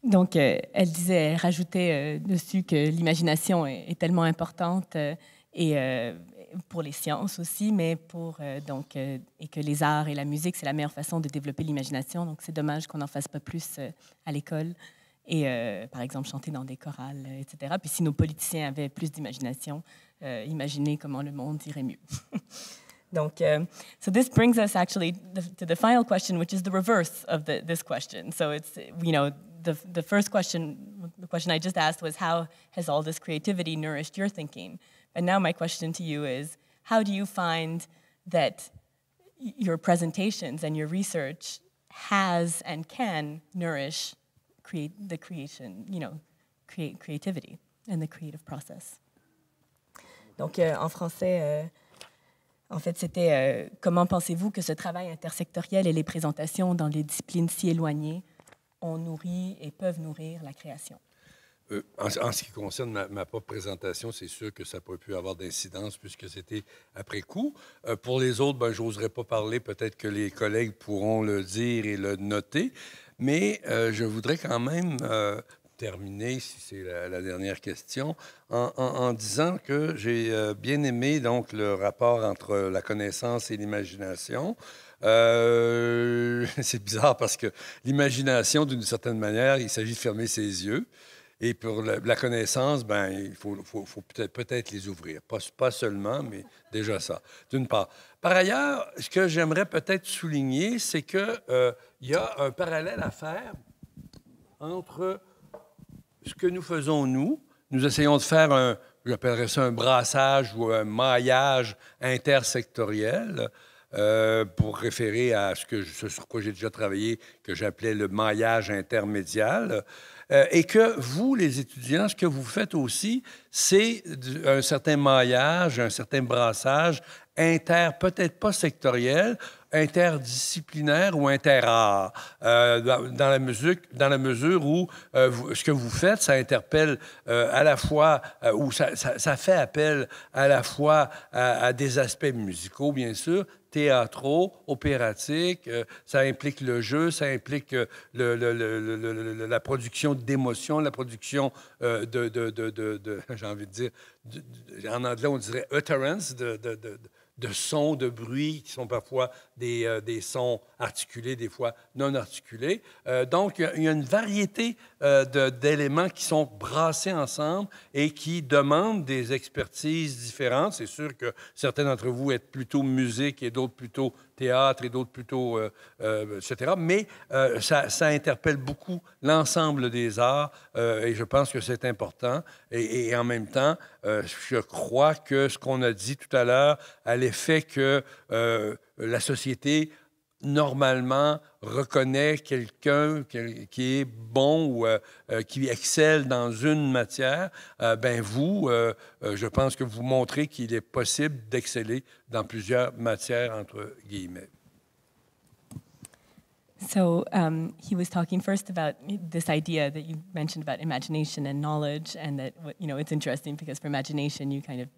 Speaker 1: Donc, elle rajoutait dessus que l'imagination est tellement importante et pour les sciences aussi, mais et que les arts et la musique, c'est la meilleure façon de développer l'imagination. Donc, c'est dommage qu'on n'en fasse pas plus à l'école. Et par exemple chanter dans des chorales, etc. Puis si nos politiciens avaient plus d'imagination, imaginez comment le monde irait mieux. Donc, so this brings us actually to the final question, which is the reverse of this question. So it's, the first question, the question I just asked was, how has all this creativity nourished your thinking? And now my question to you is, how do you find that your presentations and your research has and can nourish creativity and the creative process? Donc, en français, en fait, c'était comment pensez-vous que ce travail intersectoriel et les présentations dans les disciplines si éloignées ont nourri et peuvent nourrir la création?
Speaker 4: En ce qui concerne ma propre présentation, c'est sûr que ça n'a pas pu avoir d'incidence puisque c'était après coup. Pour les autres, je n'oserais pas parler. Peut-être que les collègues pourront le dire et le noter. Mais je voudrais quand même terminer, si c'est la dernière question, en disant que j'ai bien aimé donc, le rapport entre la connaissance et l'imagination. C'est bizarre parce que l'imagination, d'une certaine manière, il s'agit de fermer ses yeux. Et pour la connaissance, il faut peut-être les ouvrir. Pas seulement, mais déjà ça, d'une part. Par ailleurs, ce que j'aimerais peut-être souligner, c'est qu'il y a un parallèle à faire entre ce que nous faisons, nous. Nous essayons de faire j'appellerais ça un brassage ou un maillage intersectoriel. pour référer à ce sur quoi j'ai déjà travaillé, que j'appelais le maillage intermédial. Et que vous, les étudiants, ce que vous faites aussi, c'est un certain maillage, un certain brassage peut-être pas sectoriel, interdisciplinaire ou interart, dans la mesure où ce que vous faites, ça interpelle à la fois, ou ça fait appel à la fois à des aspects musicaux, bien sûr, théâtraux, opératiques, ça implique le jeu, ça implique la production d'émotions, la production j'ai envie de dire, en anglais on dirait utterance, de sons, de bruits qui sont parfois des sons articulés, des fois non articulés. Donc, il y a une variété d'éléments qui sont brassés ensemble et qui demandent des expertises différentes. C'est sûr que certains d'entre vous êtes plutôt musique et d'autres plutôt théâtre et d'autres plutôt, etc. Mais ça interpelle beaucoup l'ensemble des arts et je pense que c'est important. Et en même temps, je crois que ce qu'on a dit tout à l'heure à l'effet que la société, normalement, reconnaît quelqu'un qui est bon ou qui excelle dans une matière, ben vous, je pense que vous montrez qu'il est possible d'exceller dans plusieurs matières, entre guillemets.
Speaker 1: So he was talking first about this idea that you mentioned about imagination and knowledge, and that, you know, it's interesting because for imagination you kind of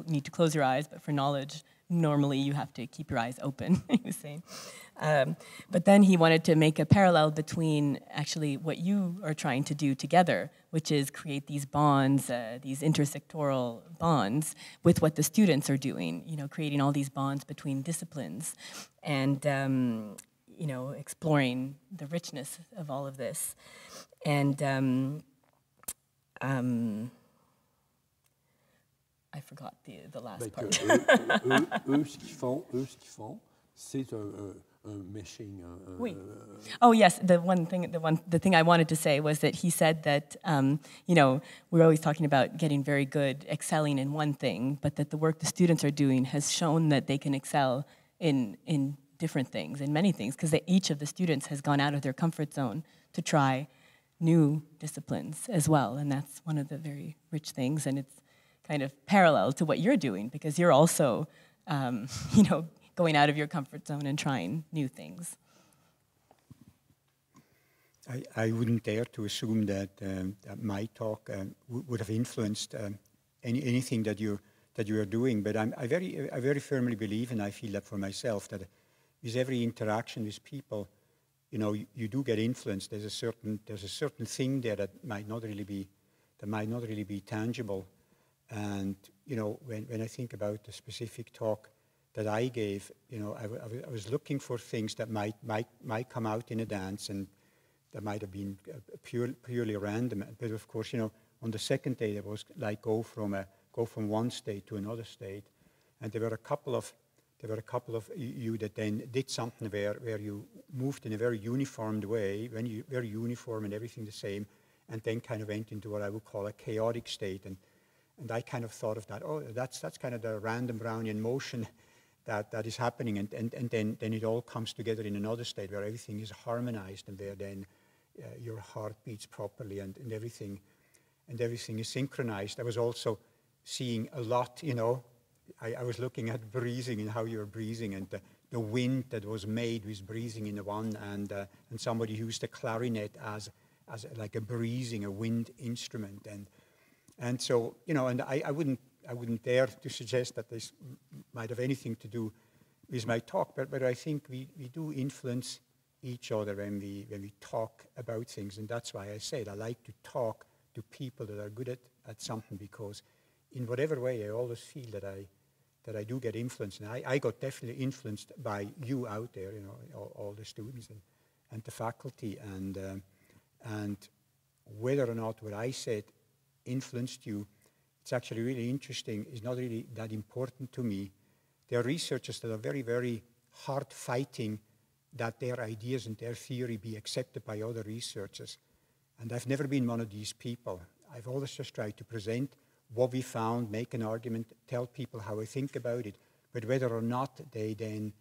Speaker 1: need to close your eyes, but for knowledge, normally you have to keep your eyes open, he was saying. But then he wanted to make a parallel between actually what you are trying to do together, which is create these bonds, these intersectoral bonds with what the students are doing, you know, creating all these bonds between disciplines and, you know, exploring the richness of all of this. And I forgot the last part.
Speaker 4: eux, ce qu'ils font, c'est un meshing.
Speaker 1: Oui. Oh yes, the thing I wanted to say was that he said that you know, we're always talking about getting very good, excelling in one thing, but that the work the students are doing has shown that they can excel in different things, in many things, because each of the students has gone out of their comfort zone to try new disciplines as well, and that's one of the very rich things, and it's kind of parallel to what you're doing, because you're also, you know, going out of your comfort zone and trying new things.
Speaker 5: I wouldn't dare to assume that, that my talk would have influenced anything that you are doing, but I very firmly believe, and I feel that for myself, that with every interaction with people, you know, you do get influenced. There's a certain thing there that might not really be tangible. And you know, when I think about the specific talk that I gave, you know, I was looking for things that might come out in a dance, and that might have been purely random. But of course, you know, on the second day there was like go from one state to another state, and there were a couple of you that then did something where you moved in a very uniformed way, very uniform and everything the same, and then kind of went into what I would call a chaotic state. And I kind of thought of that, oh, that's kind of the random Brownian motion that is happening, and then it all comes together in another state where everything is harmonized, and where then your heart beats properly, and everything is synchronized. I was also seeing a lot, you know, I was looking at breathing and how you're breathing, and the wind that was made with breathing in the one, and somebody used the clarinet as like a wind instrument, and so, you know, and I wouldn't dare to suggest that this might have anything to do with my talk, but I think we do influence each other when we talk about things, and that's why I said I like to talk to people that are good at something, because in whatever way I always feel that I do get influenced, and I got definitely influenced by you out there, you know, all the students and the faculty, and whether or not what I said influenced you, it's actually really interesting. It's not really that important to me. There are researchers that are very, very hard fighting that their ideas and their theory be accepted by other researchers. And I've never been one of these people. I've always just tried to present what we found, make an argument, tell people how I think about it. But whether or not they then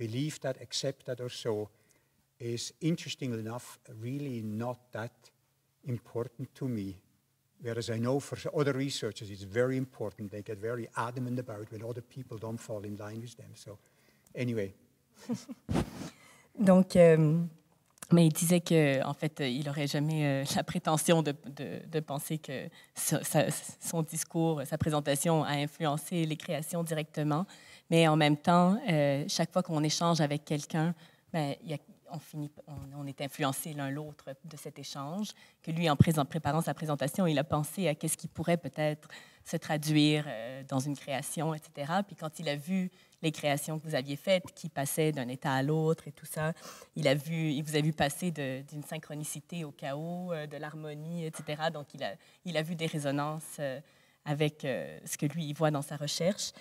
Speaker 5: believe that, accept that or so, is interestingly enough really not that important to me. Whereas I know for other researchers it's very important. They get very adamant about when other people don't fall in line with them. So, anyway.
Speaker 1: Donc, mais il disait qu'en fait, il n'aurait jamais la prétention de penser que son discours, sa présentation a influencé les créations directement. Mais en même temps, chaque fois qu'on échange avec quelqu'un, ben, on est influencé l'un l'autre de cet échange, que lui, en préparant sa présentation, il a pensé à qu'est-ce qui pourrait peut-être se traduire dans une création, etc. Puis quand il a vu les créations que vous aviez faites, qui passaient d'un état à l'autre et tout ça, il vous a vu passer d'une synchronicité au chaos, de l'harmonie, etc. Donc, il a vu des résonances avec ce que lui, il voit dans sa recherche.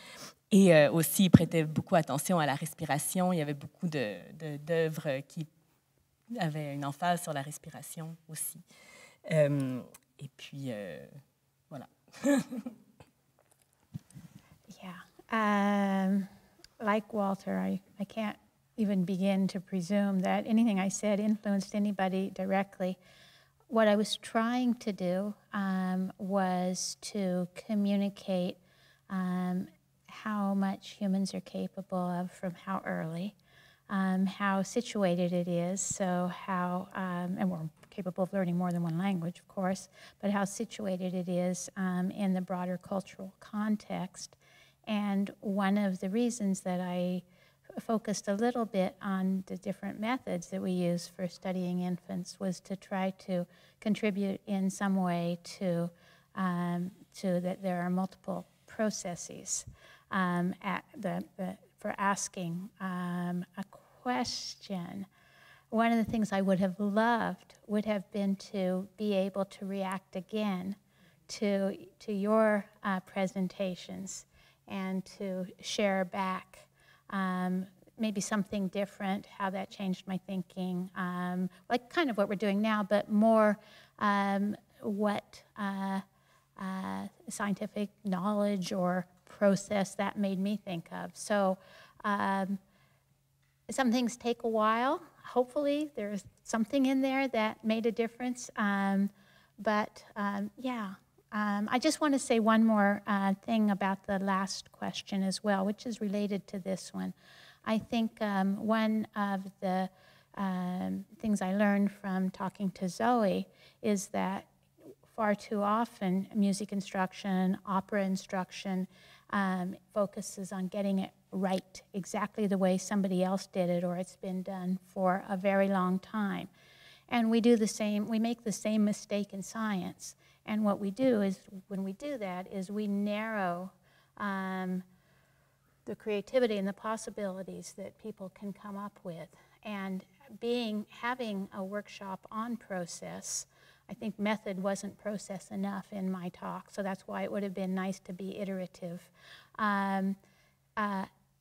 Speaker 1: Et aussi, il prêtait beaucoup attention à la respiration. Il y avait beaucoup d'œuvres qui avaient une emphase sur la respiration aussi. Et puis, voilà.
Speaker 6: Yeah. Like Walter, I can't even begin to presume that anything I said influenced anybody directly. What I was trying to do was to communicate how much humans are capable of from how early, how situated it is, so how, and we're capable of learning more than one language, of course, but how situated it is in the broader cultural context. And one of the reasons that I focused a little bit on the different methods that we use for studying infants was to try to contribute in some way to that there are multiple processes for asking a question. One of the things I would have loved would have been to be able to react again to your presentations and to share back maybe something different, how that changed my thinking, like kind of what we're doing now, but more what scientific knowledge or process that made me think of. So some things take a while. Hopefully there's something in there that made a difference. Yeah. I just want to say one more thing about the last question as well, which is related to this one. I think one of the things I learned from talking to Zoey is that far too often music instruction, opera instruction focuses on getting it right, exactly the way somebody else did it or it's been done for a very long time. And we do the same, we make the same mistake in science. And what we do is, when we do that, is we narrow the creativity and the possibilities that people can come up with. And having a workshop on process, I think method wasn't process enough in my talk, so that's why it would have been nice to be iterative,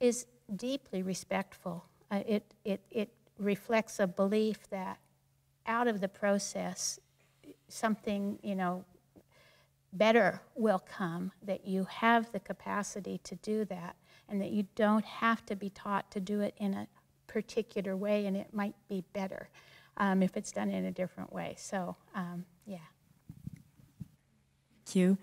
Speaker 6: is deeply respectful. It reflects a belief that out of the process, something, better will come, that you have the capacity to do that, and that you don't have to be taught to do it in a particular way, and it might be better if it's done in a different way. So, yeah.
Speaker 1: Thank you.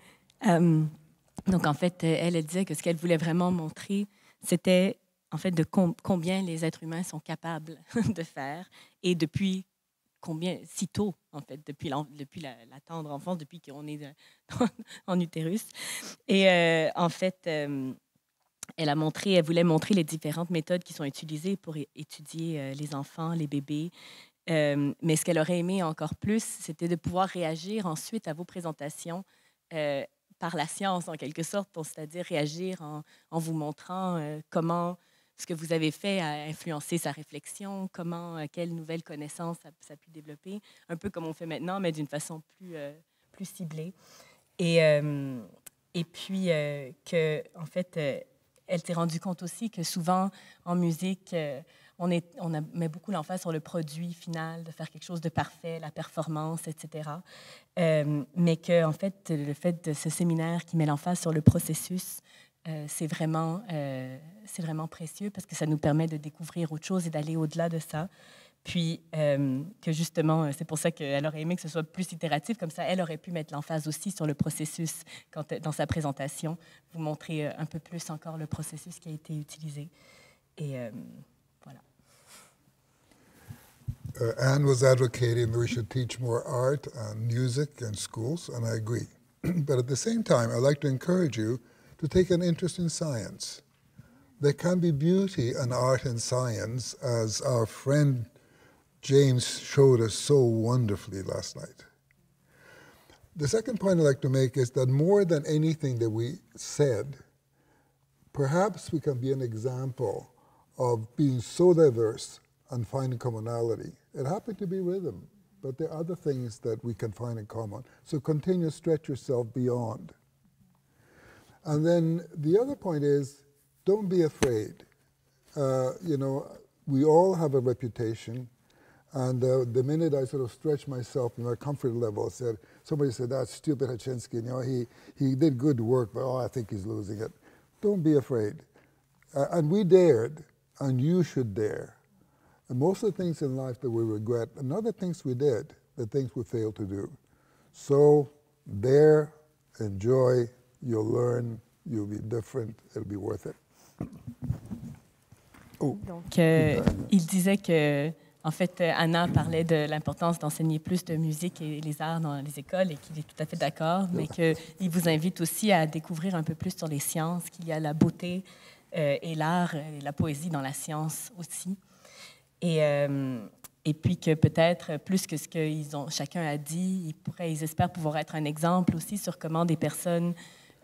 Speaker 1: Donc, en fait, elle disait que ce qu'elle voulait vraiment montrer, c'était, en fait, de combien les êtres humains sont capables de faire, et depuis combien, si tôt, en fait, depuis la tendre enfance, depuis qu'on est en utérus. Et en fait, elle voulait montrer les différentes méthodes qui sont utilisées pour étudier les enfants, les bébés. Mais ce qu'elle aurait aimé encore plus, c'était de pouvoir réagir ensuite à vos présentations par la science, en quelque sorte, c'est-à-dire réagir en vous montrant comment ce que vous avez fait a influencé sa réflexion, quelles nouvelles connaissances ça a pu développer, un peu comme on fait maintenant, mais d'une façon plus ciblée. Et puis, en fait, elle s'est rendue compte aussi que souvent, en musique, on met beaucoup l'emphase sur le produit final, de faire quelque chose de parfait, la performance, etc. Mais que, en fait, le fait de ce séminaire qui met l'emphase sur le processus c'est vraiment précieux parce que ça nous permet de découvrir autre chose et d'aller au-delà de ça. Puis que justement, c'est pour ça qu'elle aurait aimé que ce soit plus itératif, comme ça elle aurait pu mettre l'emphase aussi sur le processus dans sa présentation, vous montrer un peu plus encore le processus qui a été utilisé. Et voilà.
Speaker 7: Anne was advocating that we should teach more art and music in schools, and I agree. But at the same time, I'd like to encourage you to take an interest in science. There can be beauty and art in science, as our friend James showed us so wonderfully last night. The second point I'd like to make is that more than anything that we said, perhaps we can be an example of being so diverse and finding commonality. It happened to be rhythm, but there are other things that we can find in common. So continue to stretch yourself beyond. And then the other point is, don't be afraid. You know, we all have a reputation. And the minute I sort of stretched myself in my comfort level, somebody said, that's stupid Hatchinski, you know, he did good work, but I think he's losing it. Don't be afraid. And we dared, and you should dare. And most of the things in life that we regret, and other things we did, the things we failed to do. So dare, enjoy, you'll learn, you'll be different, it'll be worth it. Oh.
Speaker 1: Donc, il disait que en fait, Anna parlait de l'importance d'enseigner plus de musique et les arts dans les écoles et qu'il est tout à fait d'accord, mais qu'il vous invite aussi à découvrir un peu plus sur les sciences, qu'il y a la beauté et l'art et la poésie dans la science aussi. Et puis que peut-être, plus que ce que chacun a dit, ils espèrent pouvoir être un exemple aussi sur comment des personnes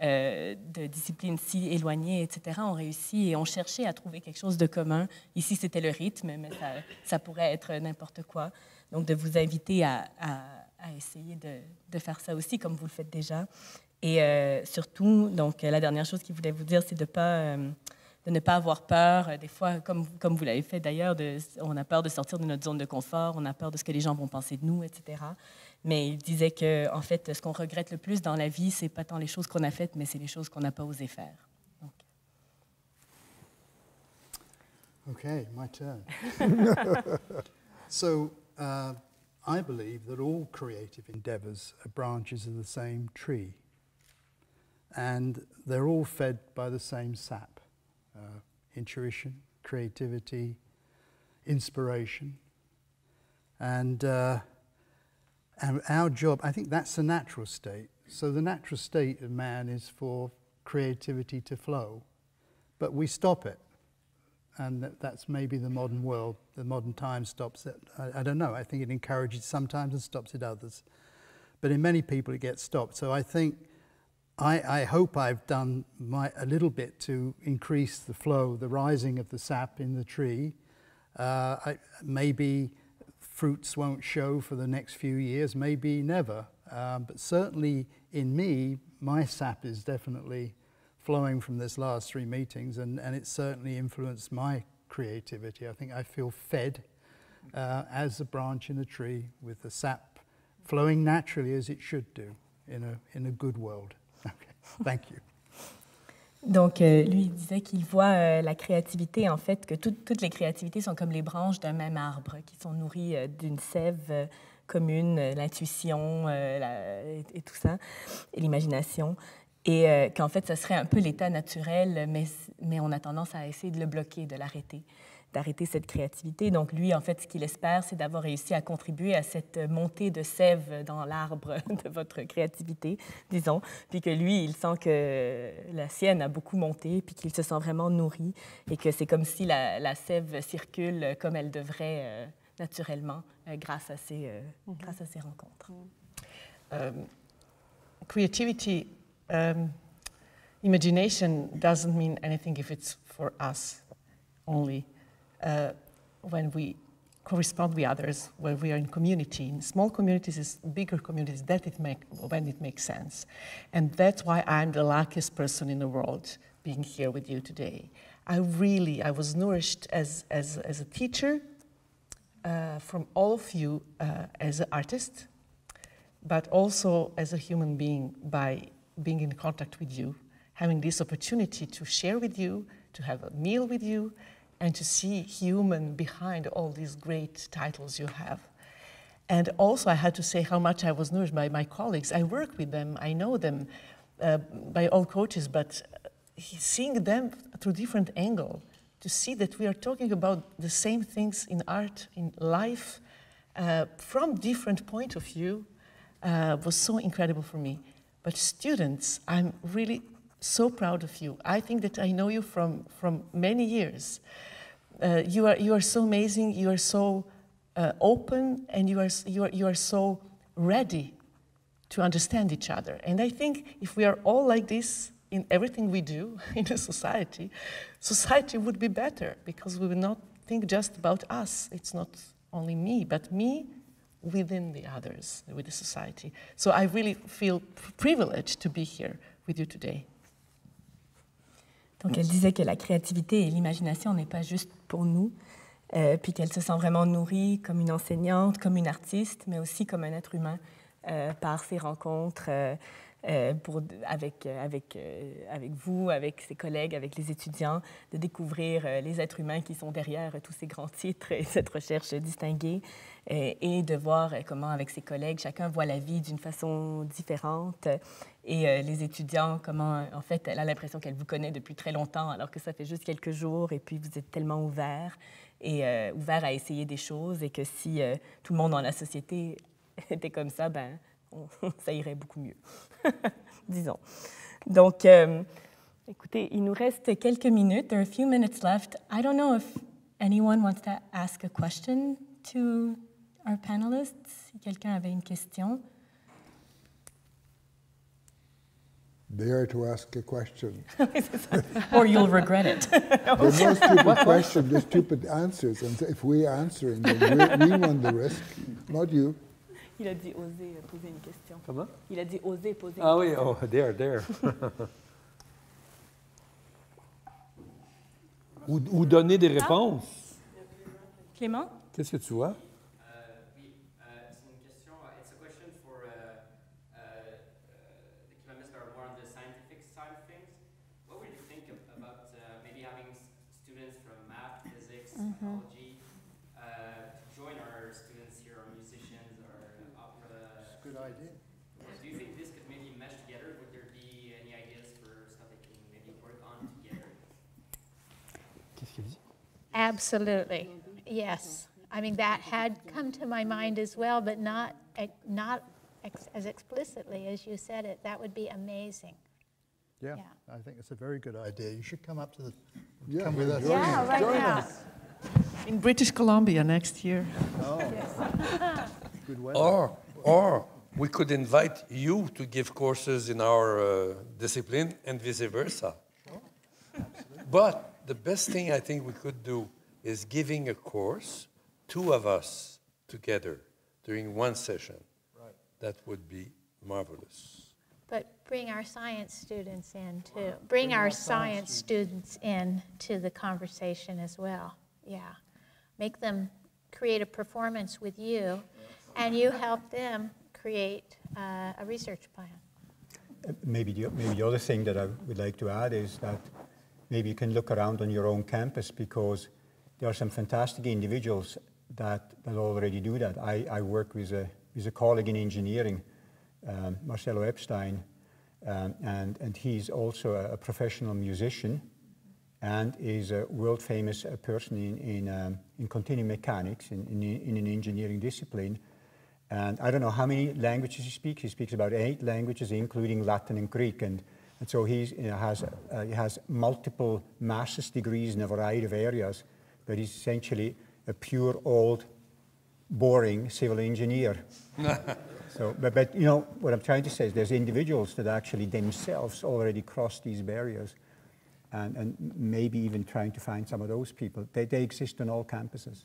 Speaker 1: de disciplines si éloignées, etc., ont réussi et ont cherché à trouver quelque chose de commun. Ici, c'était le rythme, mais ça pourrait être n'importe quoi. Donc, de vous inviter à essayer de faire ça aussi, comme vous le faites déjà. Et surtout, donc, la dernière chose qu'il voulait vous dire, c'est de ne pas avoir peur. Des fois, comme vous l'avez fait d'ailleurs, on a peur de sortir de notre zone de confort, on a peur de ce que les gens vont penser de nous, etc. Mais il disait que, en fait, ce qu'on regrette le plus dans la vie, c'est pas tant les choses qu'on a faites, mais c'est les choses qu'on n'a pas osé faire. Donc.
Speaker 8: Okay, my turn. So, I believe that all creative endeavors are branches of the same tree, and they're all fed by the same sap: intuition, creativity, inspiration, and our job, I think that's the natural state. So the natural state of man is for creativity to flow, but we stop it. And that's maybe the modern world, the modern time stops it. I don't know, I think it encourages sometimes and stops it others. But in many people it gets stopped. So I think, I hope I've done a little bit to increase the flow, the rising of the sap in the tree. Maybe fruits won't show for the next few years, maybe never. But certainly in me, my sap is definitely flowing from this last 3 meetings, and it's certainly influenced my creativity. I think I feel fed as a branch in a tree with the sap flowing naturally as it should do in a good world. Okay. Thank you.
Speaker 1: Donc, lui, il disait qu'il voit la créativité, en fait, que toutes les créativités sont comme les branches d'un même arbre, qui sont nourries d'une sève commune, l'intuition et tout ça, et l'imagination. Et qu'en fait, ce serait un peu l'état naturel, mais on a tendance à essayer de le bloquer, de l'arrêter, d'arrêter cette créativité. Donc, lui, en fait, ce qu'il espère, c'est d'avoir réussi à contribuer à cette montée de sève dans l'arbre de votre créativité, disons, puis que lui, il sent que la sienne a beaucoup monté, puis qu'il se sent vraiment nourri, et que c'est comme si la sève circule comme elle devrait naturellement grâce à ces rencontres.
Speaker 9: Creativity, imagination doesn't mean anything if it's for us only. When we correspond with others, when we are in community, in small communities, bigger communities, when it makes sense. And that's why I'm the luckiest person in the world being here with you today. I was nourished as a teacher from all of you as an artist, but also as a human being by being in contact with you, having this opportunity to share with you, to have a meal with you, and to see human behind all these great titles you have. And also I had to say how much I was nourished by my colleagues. I work with them, I know them by all coaches, but seeing them through different angle, to see that we are talking about the same things in art, in life, from different point of view, was so incredible for me. But students, I'm really so proud of you. I think that I know you from many years. You are so amazing, you are so open, and you are so ready to understand each other. And I think if we are all like this in everything we do in a society, society would be better, because we will not think just about us. It's not only me, but me within the others, with the society. So I really feel privileged to be here with you today.
Speaker 1: Donc elle disait que la créativité et l'imagination n'est pas juste pour nous, puis qu'elle se sent vraiment nourrie comme une enseignante, comme une artiste, mais aussi comme un être humain par ses rencontres avec vous, avec ses collègues, avec les étudiants, de découvrir les êtres humains qui sont derrière tous ces grands titres et cette recherche distinguée, et de voir comment, avec ses collègues, chacun voit la vie d'une façon différente. Et les étudiants, comment, en fait, elle a l'impression qu'elle vous connaît depuis très longtemps, alors que ça fait juste quelques jours, et puis vous êtes tellement ouverts, et ouverts à essayer des choses, et que si tout le monde dans la société était comme ça, ben, ça irait beaucoup mieux, disons. Donc, écoutez, il nous reste quelques minutes. There are a few minutes left. I don't know if anyone wants to ask a question to our panelists. Si quelqu'un avait une question.
Speaker 7: Dare to ask a question.
Speaker 1: Or you'll regret it.
Speaker 7: There's no stupid question, there's stupid answers. And if we answering, then we run the risk, not you.
Speaker 1: Il a dit oser poser une question.
Speaker 4: Comment?
Speaker 1: Il a dit oser poser une question.
Speaker 4: Ah oui, oh, there. ou donner des réponses.
Speaker 1: Clément?
Speaker 4: Qu'est-ce que tu vois?
Speaker 10: Oui, c'est une question. It's a question for the economists that are more on the scientific side of things. What would you think about maybe having students from math, physics, psychology to join our students here, our musicians, our opera?
Speaker 8: Good idea.
Speaker 10: Do you think this could maybe mesh together? Would there be any ideas for stuff they can maybe work on together?
Speaker 4: Qu'est-ce qu'il dit?
Speaker 6: Absolutely, yes. I mean, that had come to my mind as well, but not as explicitly as you said it. That would be amazing.
Speaker 8: Yeah, I think it's a very good idea. You should come up to the,
Speaker 7: Yeah,
Speaker 8: come with us.
Speaker 6: Yeah, right now.
Speaker 9: In British Columbia next year.
Speaker 8: Oh, good weather.
Speaker 4: Or we could invite you to give courses in our discipline and vice versa. But the best thing I think we could do is giving a course, two of us together during one session.
Speaker 8: Right.
Speaker 4: That would be marvelous.
Speaker 6: But bring our science students in too. Bring our science students in to the conversation as well. Yeah. Make them create a performance with you, and you help them create a research plan.
Speaker 5: Maybe the other thing that I would like to add is that maybe you can look around on your own campus, because there are some fantastic individuals that already do that. I work with a colleague in engineering, Marcelo Epstein, and he's also a professional musician and is a world-famous person in continuum mechanics, in an engineering discipline. And I don't know how many languages he speaks. He speaks about 8 languages, including Latin and Greek. And so he has multiple master's degrees in a variety of areas, but he's essentially a pure, old, boring civil engineer. So, but you know, what I'm trying to say is there's individuals that actually themselves already cross these barriers, and maybe even trying to find some of those people. They exist on all campuses.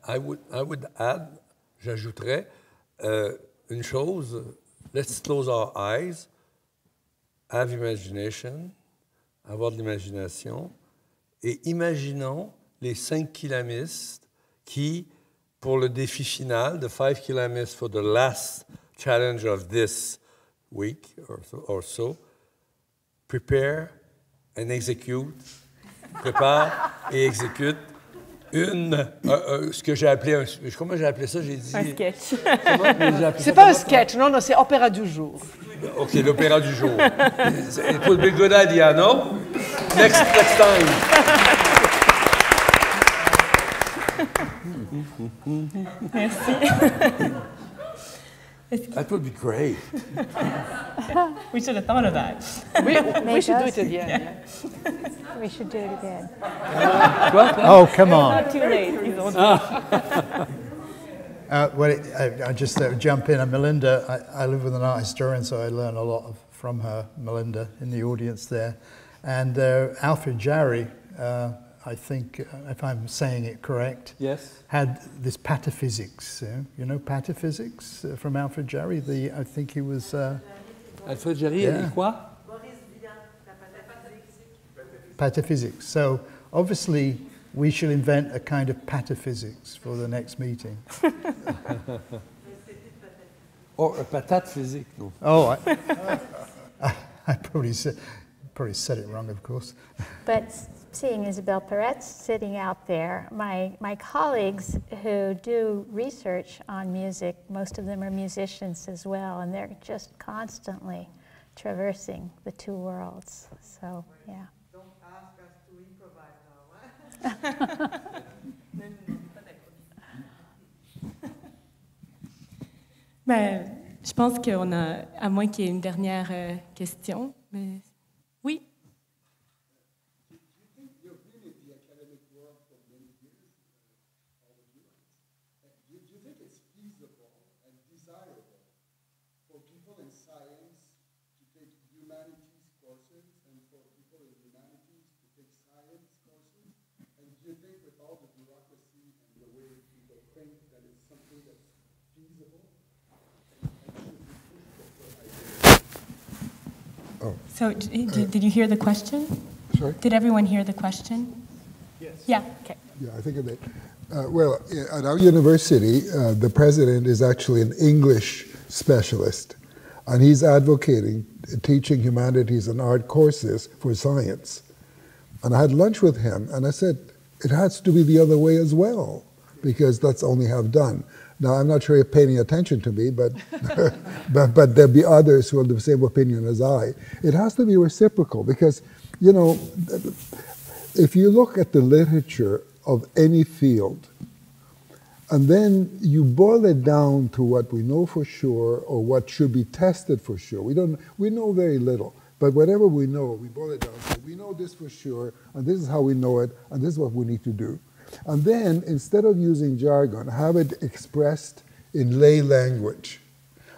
Speaker 4: I would add, j'ajouterais une chose, let's close our eyes, have imagination, avoir de l'imagination, et imaginons les 5 kilamistes qui, pour le défi final, the 5 kilamistes for the last challenge of this week or so, prepare and execute, prépare et exécute ce que j'ai appelé comment j'ai appelé ça? J'ai dit...
Speaker 1: Un sketch.
Speaker 2: C'est pas un sketch, non, c'est opéra du jour.
Speaker 4: OK, l'opéra du jour. It would be a good idea, no? Next time.
Speaker 1: Merci.
Speaker 4: That would be great.
Speaker 1: We should have thought of that.
Speaker 2: We should do it again. Yeah.
Speaker 6: We should do it again.
Speaker 8: Oh, come on.
Speaker 1: Not too late.
Speaker 8: I just jump in. Melinda, I live with an art historian, so I learn a lot from her, Melinda, in the audience there. And Alfred Jarry, I think, if I'm saying it correct,
Speaker 4: yes,
Speaker 8: had this pataphysics. You know pataphysics from Alfred Jarry? I think he was...
Speaker 4: Alfred Jarry, il dit quoi?
Speaker 8: Pataphysics. So, obviously, we should invent a kind of pataphysics for the next meeting.
Speaker 4: Or a patate physique, no?
Speaker 8: Oh, I probably said it wrong, of course.
Speaker 6: But seeing Isabelle Peretz sitting out there, my colleagues who do research on music, most of them are musicians as well, and they're just constantly traversing the two worlds. So, yeah.
Speaker 11: Don't ask us to improvise now.
Speaker 1: Ben, je pense qu'on a, à moins qu'il y ait une dernière question, mais oui. So, did you hear the question?
Speaker 7: Sorry?
Speaker 1: Did everyone hear the question?
Speaker 7: Yes.
Speaker 1: Yeah, okay.
Speaker 7: Yeah, I think of it. Well, at our university, the president is actually an English specialist, and he's advocating teaching humanities and art courses for science. And I had lunch with him, and I said, it has to be the other way as well, because that's only half done. Now, I'm not sure you're paying attention to me, but, but there'll be others who have the same opinion as I. It has to be reciprocal, because, you know, if you look at the literature of any field, and then you boil it down to what we know for sure or what should be tested for sure. We know very little, but whatever we know, we boil it down. So we know this for sure, and this is how we know it, and this is what we need to do. And then, instead of using jargon, have it expressed in lay language.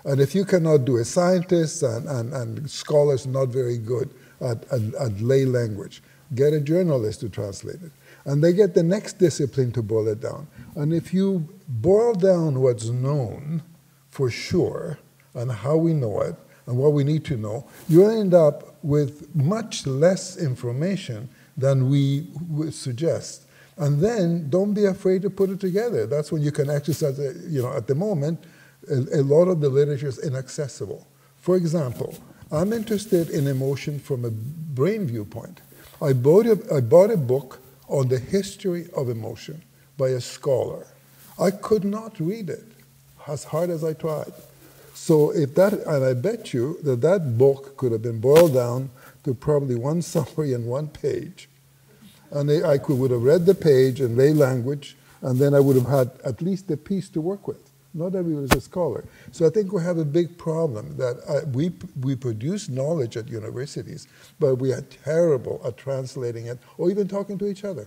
Speaker 7: And if you cannot do it, scientists and scholars are not very good at lay language. Get a journalist to translate it. And they get the next discipline to boil it down. And if you boil down what's known for sure, and how we know it, and what we need to know, you end up with much less information than we would suggest. And then don't be afraid to put it together. That's when you can exercise it. You know, at the moment, a lot of the literature is inaccessible. For example, I'm interested in emotion from a brain viewpoint. I bought a book on the history of emotion by a scholar. I could not read it, as hard as I tried. So if that, and I bet you that book could have been boiled down to probably one summary and one page. And I would have read the page in lay language, and then I would have had at least a piece to work with. Not everyone is a scholar. So I think we have a big problem that we produce knowledge at universities, but we are terrible at translating it or even talking to each other.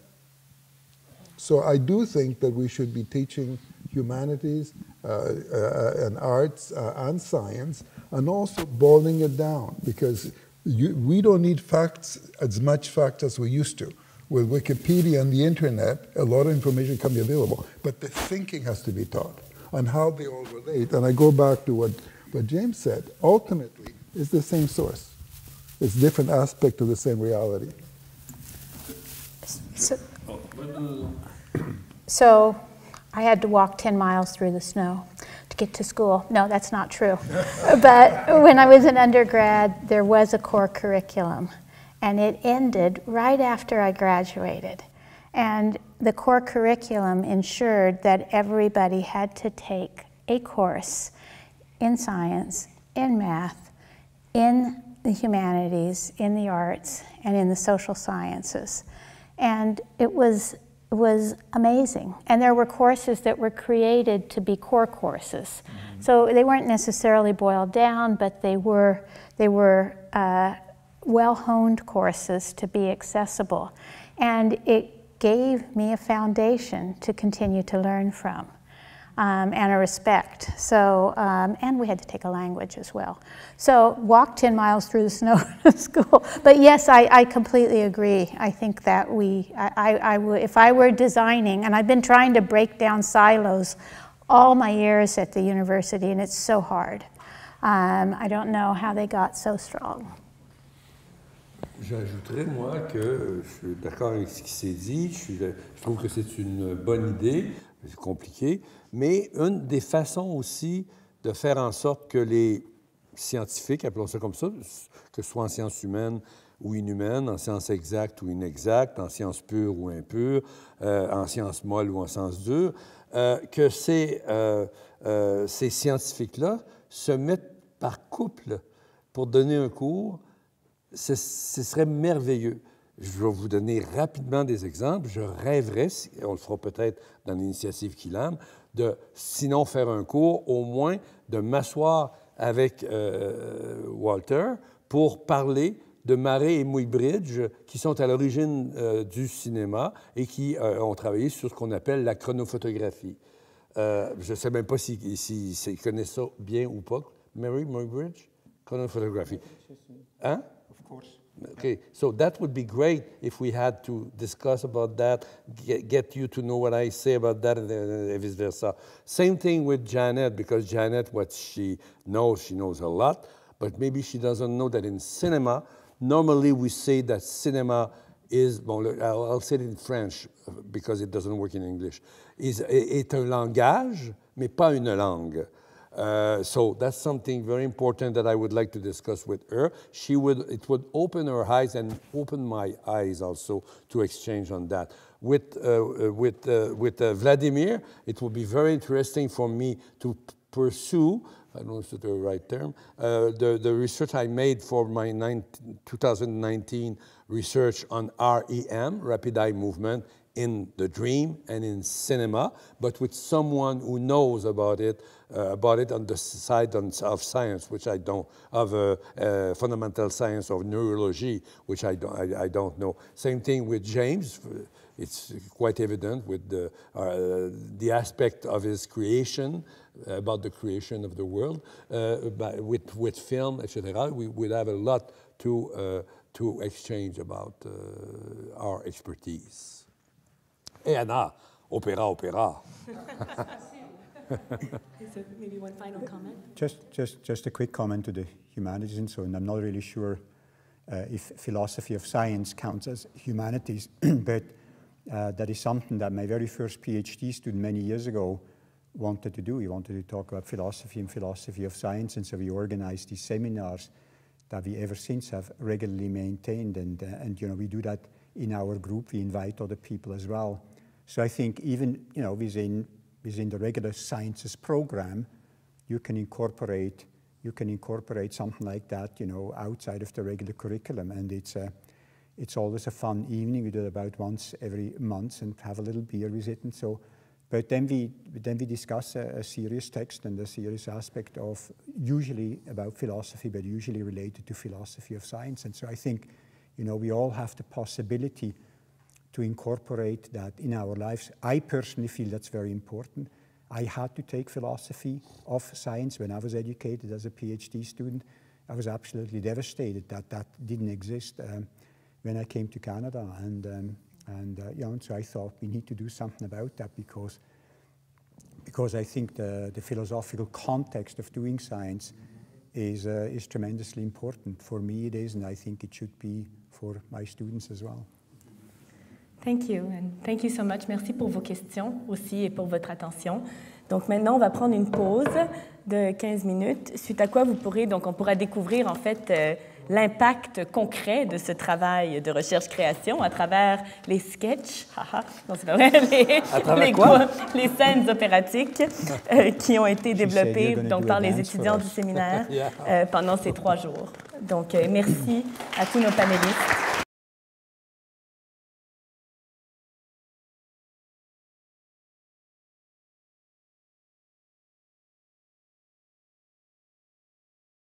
Speaker 7: So I do think that we should be teaching humanities and arts and science, and also boiling it down, because we don't need facts, as much facts as we used to. With Wikipedia and the internet, a lot of information can be available, but the thinking has to be taught and how they all relate. And I go back to what James said. Ultimately, it's the same source. It's different aspect of the same reality.
Speaker 6: So I had to walk 10 miles through the snow to get to school. No, that's not true. But when I was an undergrad, there was a core curriculum, and it ended right after I graduated. And the core curriculum ensured that everybody had to take a course in science, in math, in the humanities, in the arts, and in the social sciences. And it was amazing. And there were courses that were created to be core courses. Mm-hmm. So they weren't necessarily boiled down, but they were well-honed courses to be accessible. And it gave me a foundation to continue to learn from. And a respect. So, and we had to take a language as well. So, walked 10 miles through the snow to school. But yes, I completely agree. I think that if I were designing, and I've been trying to break down silos all my years at the university, and it's so hard. I don't know how they got so strong.
Speaker 4: J'ajouterais, moi, que je suis d'accord avec ce qui s'est dit. Je trouve que c'est une bonne idée. C'est compliqué. Mais une des façons aussi de faire en sorte que les scientifiques, appelons ça comme ça, que ce soit en sciences humaines ou inhumaines, en sciences exactes ou inexactes, en sciences pures ou impures, en sciences molles ou en sciences dures, que ces scientifiques-là se mettent par couple pour donner un cours, ce serait merveilleux. Je vais vous donner rapidement des exemples. Je rêverais, on le fera peut-être dans l'initiative Kilam, de sinon faire un cours, au moins de m'asseoir avec Walter pour parler de Murray et Muybridge, qui sont à l'origine du cinéma et qui ont travaillé sur ce qu'on appelle la chronophotographie. Je ne sais même pas s'ils connaissent ça bien ou pas. Murray, Muybridge, chronophotographie. Hein?
Speaker 5: Of course.
Speaker 4: Okay, so that would be great if we had to discuss about that, get you to know what I say about that, and vice versa. Same thing with Janet, because Janet, what she knows a lot, but maybe she doesn't know that in cinema, normally we say that cinema is, bon, I'll say it in French because it doesn't work in English, est un langage, mais pas une langue. So that's something very important that I would like to discuss with her. It would open her eyes and open my eyes also to exchange on that. With Vladimir, it will be very interesting for me to pursue, I don't know if it's the right term, the research I made for my 2019 research on REM, rapid eye movement, in the dream and in cinema, but with someone who knows about it on the side of science, which I don't, of fundamental science or neurology, which I don't know. Same thing with James. It's quite evident with the aspect of his creation, about the creation of the world, with film, etc. We would have a lot to exchange about our expertise. Et Anna, opéra.
Speaker 1: Maybe one final comment?
Speaker 5: Just a quick comment to the humanities and so on. I'm not really sure if philosophy of science counts as humanities, but that is something that my very first PhD student many years ago wanted to do. He wanted to talk about philosophy and philosophy of science, and so we organized these seminars that we ever since have regularly maintained, and you know, we do that in our group. We invite other people as well. So I think even, you know, within the regular sciences program, you can incorporate something like that, you know, outside of the regular curriculum, and it's always a fun evening. We do it about once every month and have a little beer with it, and so. But then we discuss a serious text and a serious aspect of, usually about philosophy, but usually related to philosophy of science. And so I think, you know, we all have the possibility to incorporate that in our lives. I personally feel that's very important. I had to take philosophy of science when I was educated as a PhD student. I was absolutely devastated that that didn't exist when I came to Canada. And so I thought we need to do something about that because I think the philosophical context of doing science is tremendously important. For me it is, and I think it should be for my students as well.
Speaker 1: Thank you, and thank you so much. Merci pour vos questions aussi et pour votre attention. Donc maintenant, on va prendre une pause de 15 minutes, suite à quoi vous pourrez, donc on pourra découvrir en fait l'impact concret de ce travail de recherche-création à travers les sketchs, non c'est pas vrai, les scènes opératiques qui ont été développées donc, par les étudiants du séminaire pendant ces 3 jours. Donc merci à tous nos panélistes.